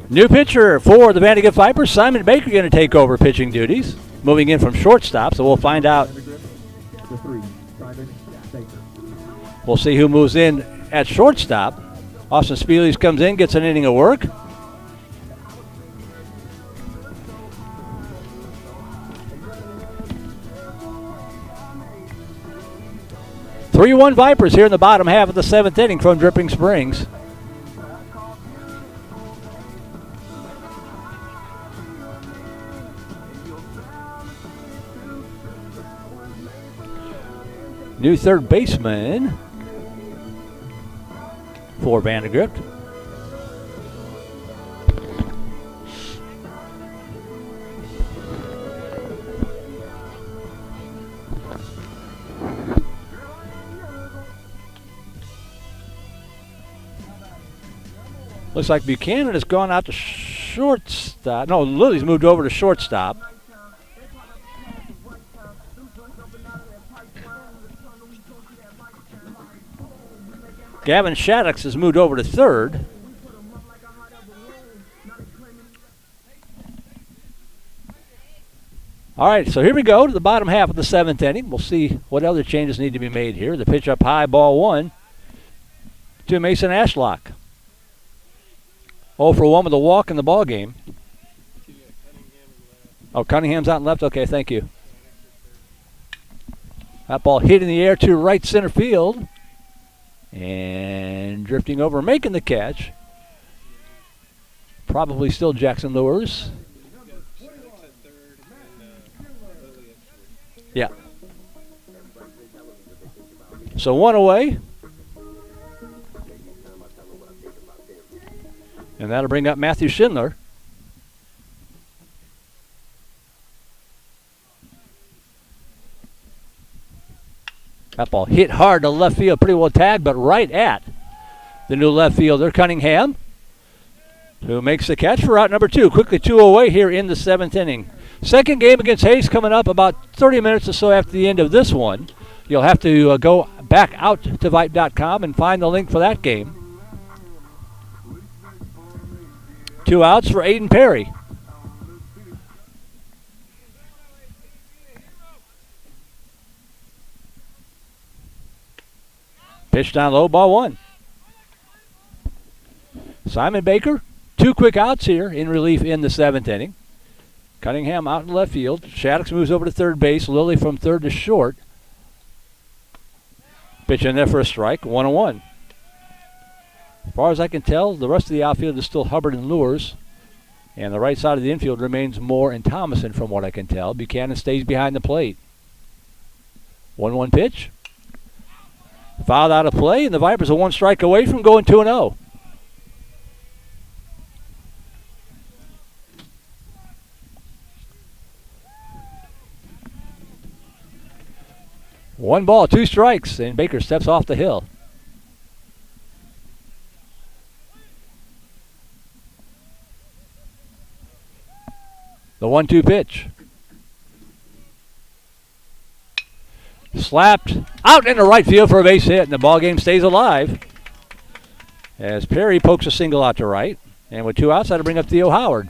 New pitcher for the Vandegrifts Vipers, Simon Baker, going to take over pitching duties, moving in from shortstop, so we'll find out. We'll see who moves in at shortstop. Austin Spielies comes in, gets an inning of work. (3-1) Vipers here in the bottom half of the 7th inning from Dripping Springs. New third baseman for Vandegrift. Looks like Buchanan has gone out to shortstop. No, Lily's moved over to shortstop. Gavin Shaddix has moved over to third. All right, so here we go to the bottom half of the 7th inning. We'll see what other changes need to be made here. The pitch up high, ball 1 to Mason Ashlock. 0 for 1 with a walk in the ball game. Oh, Cunningham's out and left. Okay, thank you. That ball hit in the air to right center field. And drifting over, making the catch. Probably still Jackson Lewis. Yeah. So 1 away. And that'll bring up Matthew Schindler. That ball hit hard to left field, pretty well tagged, but right at the new left fielder, Cunningham, who makes the catch for out number 2. Quickly 2 away here in the 7th inning. Second game against Hayes coming up about 30 minutes or so after the end of this one. You'll have to go back out to Vype.com and find the link for that game. 2 outs for Aiden Perry. Pitch down low, ball 1. Simon Baker, 2 quick outs here in relief in the 7th inning. Cunningham out in left field. Shaddix moves over to third base. Lilly from third to short. Pitch in there for a strike. 1-1. As far as I can tell, the rest of the outfield is still Hubbard and Lures. And the right side of the infield remains Moore and Thomason from what I can tell. Buchanan stays behind the plate. 1-1 pitch. Fouled out of play, and the Vipers are one strike away from going 2-0. One ball, two strikes, and Baker steps off the hill. The 1-2 pitch. Slapped out into right field for a base hit, and the ball game stays alive as Perry pokes a single out to right. And with two outs, that'll bring up Theo Howard.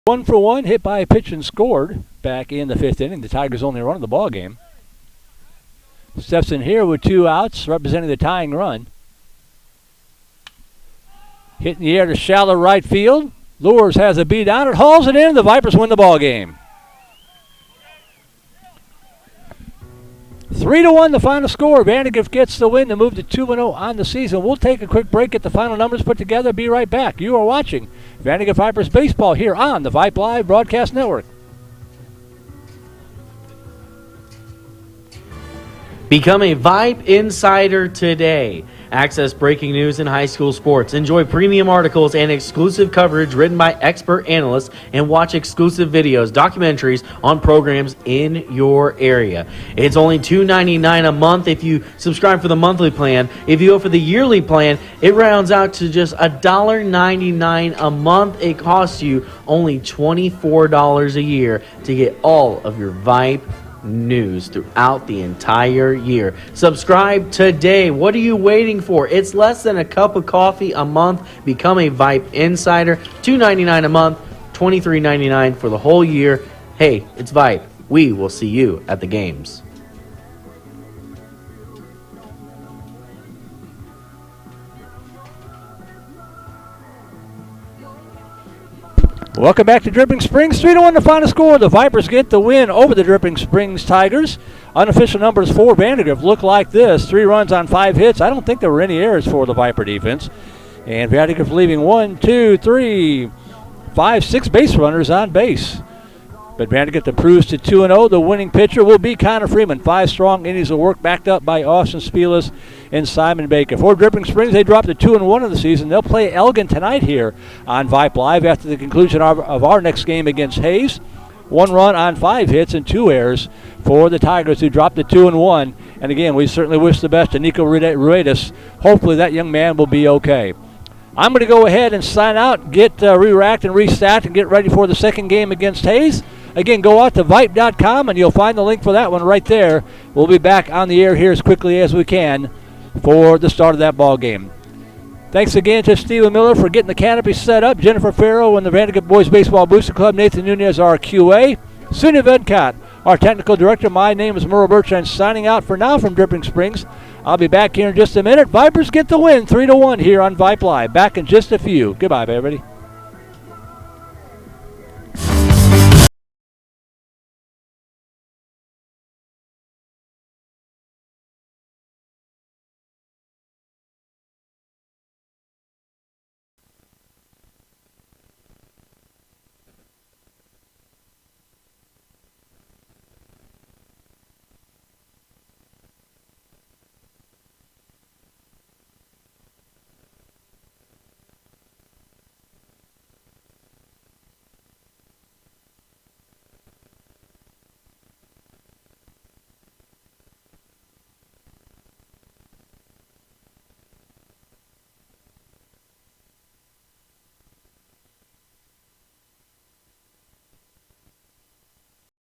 One for one, hit by a pitch and scored back in the fifth inning. The Tigers only run of the ball game. Steps in here with two outs, representing the tying run. Hit in the air to shallow right field. Lures has a beat on it, hauls it in. The Vipers win the ball game. 3-1 the final score. VANDEGRIFT gets the win to move to 2-0 on the season. We'll take a quick break, get the final numbers put together, be right back. You are watching VANDEGRIFT Vipers Baseball here on the Vype Live Broadcast Network. Become a Vype Insider today. Access breaking news in high school sports. Enjoy premium articles and exclusive coverage written by expert analysts, and watch exclusive videos, documentaries on programs in your area. It's only $2.99 a month if you subscribe for the monthly plan. If you go for the yearly plan, it rounds out to just $1.99 a month. It costs you only $24 a year to get all of your Vype news throughout the entire year. Subscribe today. What are you waiting for? It's less than a cup of coffee a month. Become a Vype Insider. $2.99 a month, $23.99 for the whole year. Hey, it's Vype. We will see you at the games. Welcome back to Dripping Springs. 3-1 the final score. The Vipers get the win over the Dripping Springs Tigers. Unofficial numbers for VANDEGRIFT look like this. 3 runs on 5 hits. I don't think there were any errors for the Viper defense. And VANDEGRIFT leaving 1, 2, 3, 5, 6 base runners on base. But VANDEGRIFT improves to 2-0. The winning pitcher will be Connor Freeman. 5 strong innings of work backed up by Austin Spielis and Simon Baker. For Dripping Springs, they dropped to 2-1 of the season. They'll play Elgin tonight here on Vype Live after the conclusion of our next game against Hayes. 1 run on 5 hits and 2 errors for the Tigers, who dropped to 2-1. And again, we certainly wish the best to Nico Ruedas. Hopefully that young man will be okay. I'm going to go ahead and sign out, get re-racked and restacked, and get ready for the second game against Hayes. Again, go out to Vype.com and you'll find the link for that one right there. We'll be back on the air here as quickly as we can for the start of that ball game. Thanks again to Stephen Miller for getting the canopy set up, Jennifer Farrow and the VANDEGRIFT Boys Baseball Booster Club, Nathan Nunez, our QA, Sunil Vedkat, our technical director. My name is Merle Bertrand, signing out for now from Dripping Springs. I'll be back here in just a minute. Vipers get the win, 3-1 here on Vype Live. Back in just a few. Goodbye, everybody.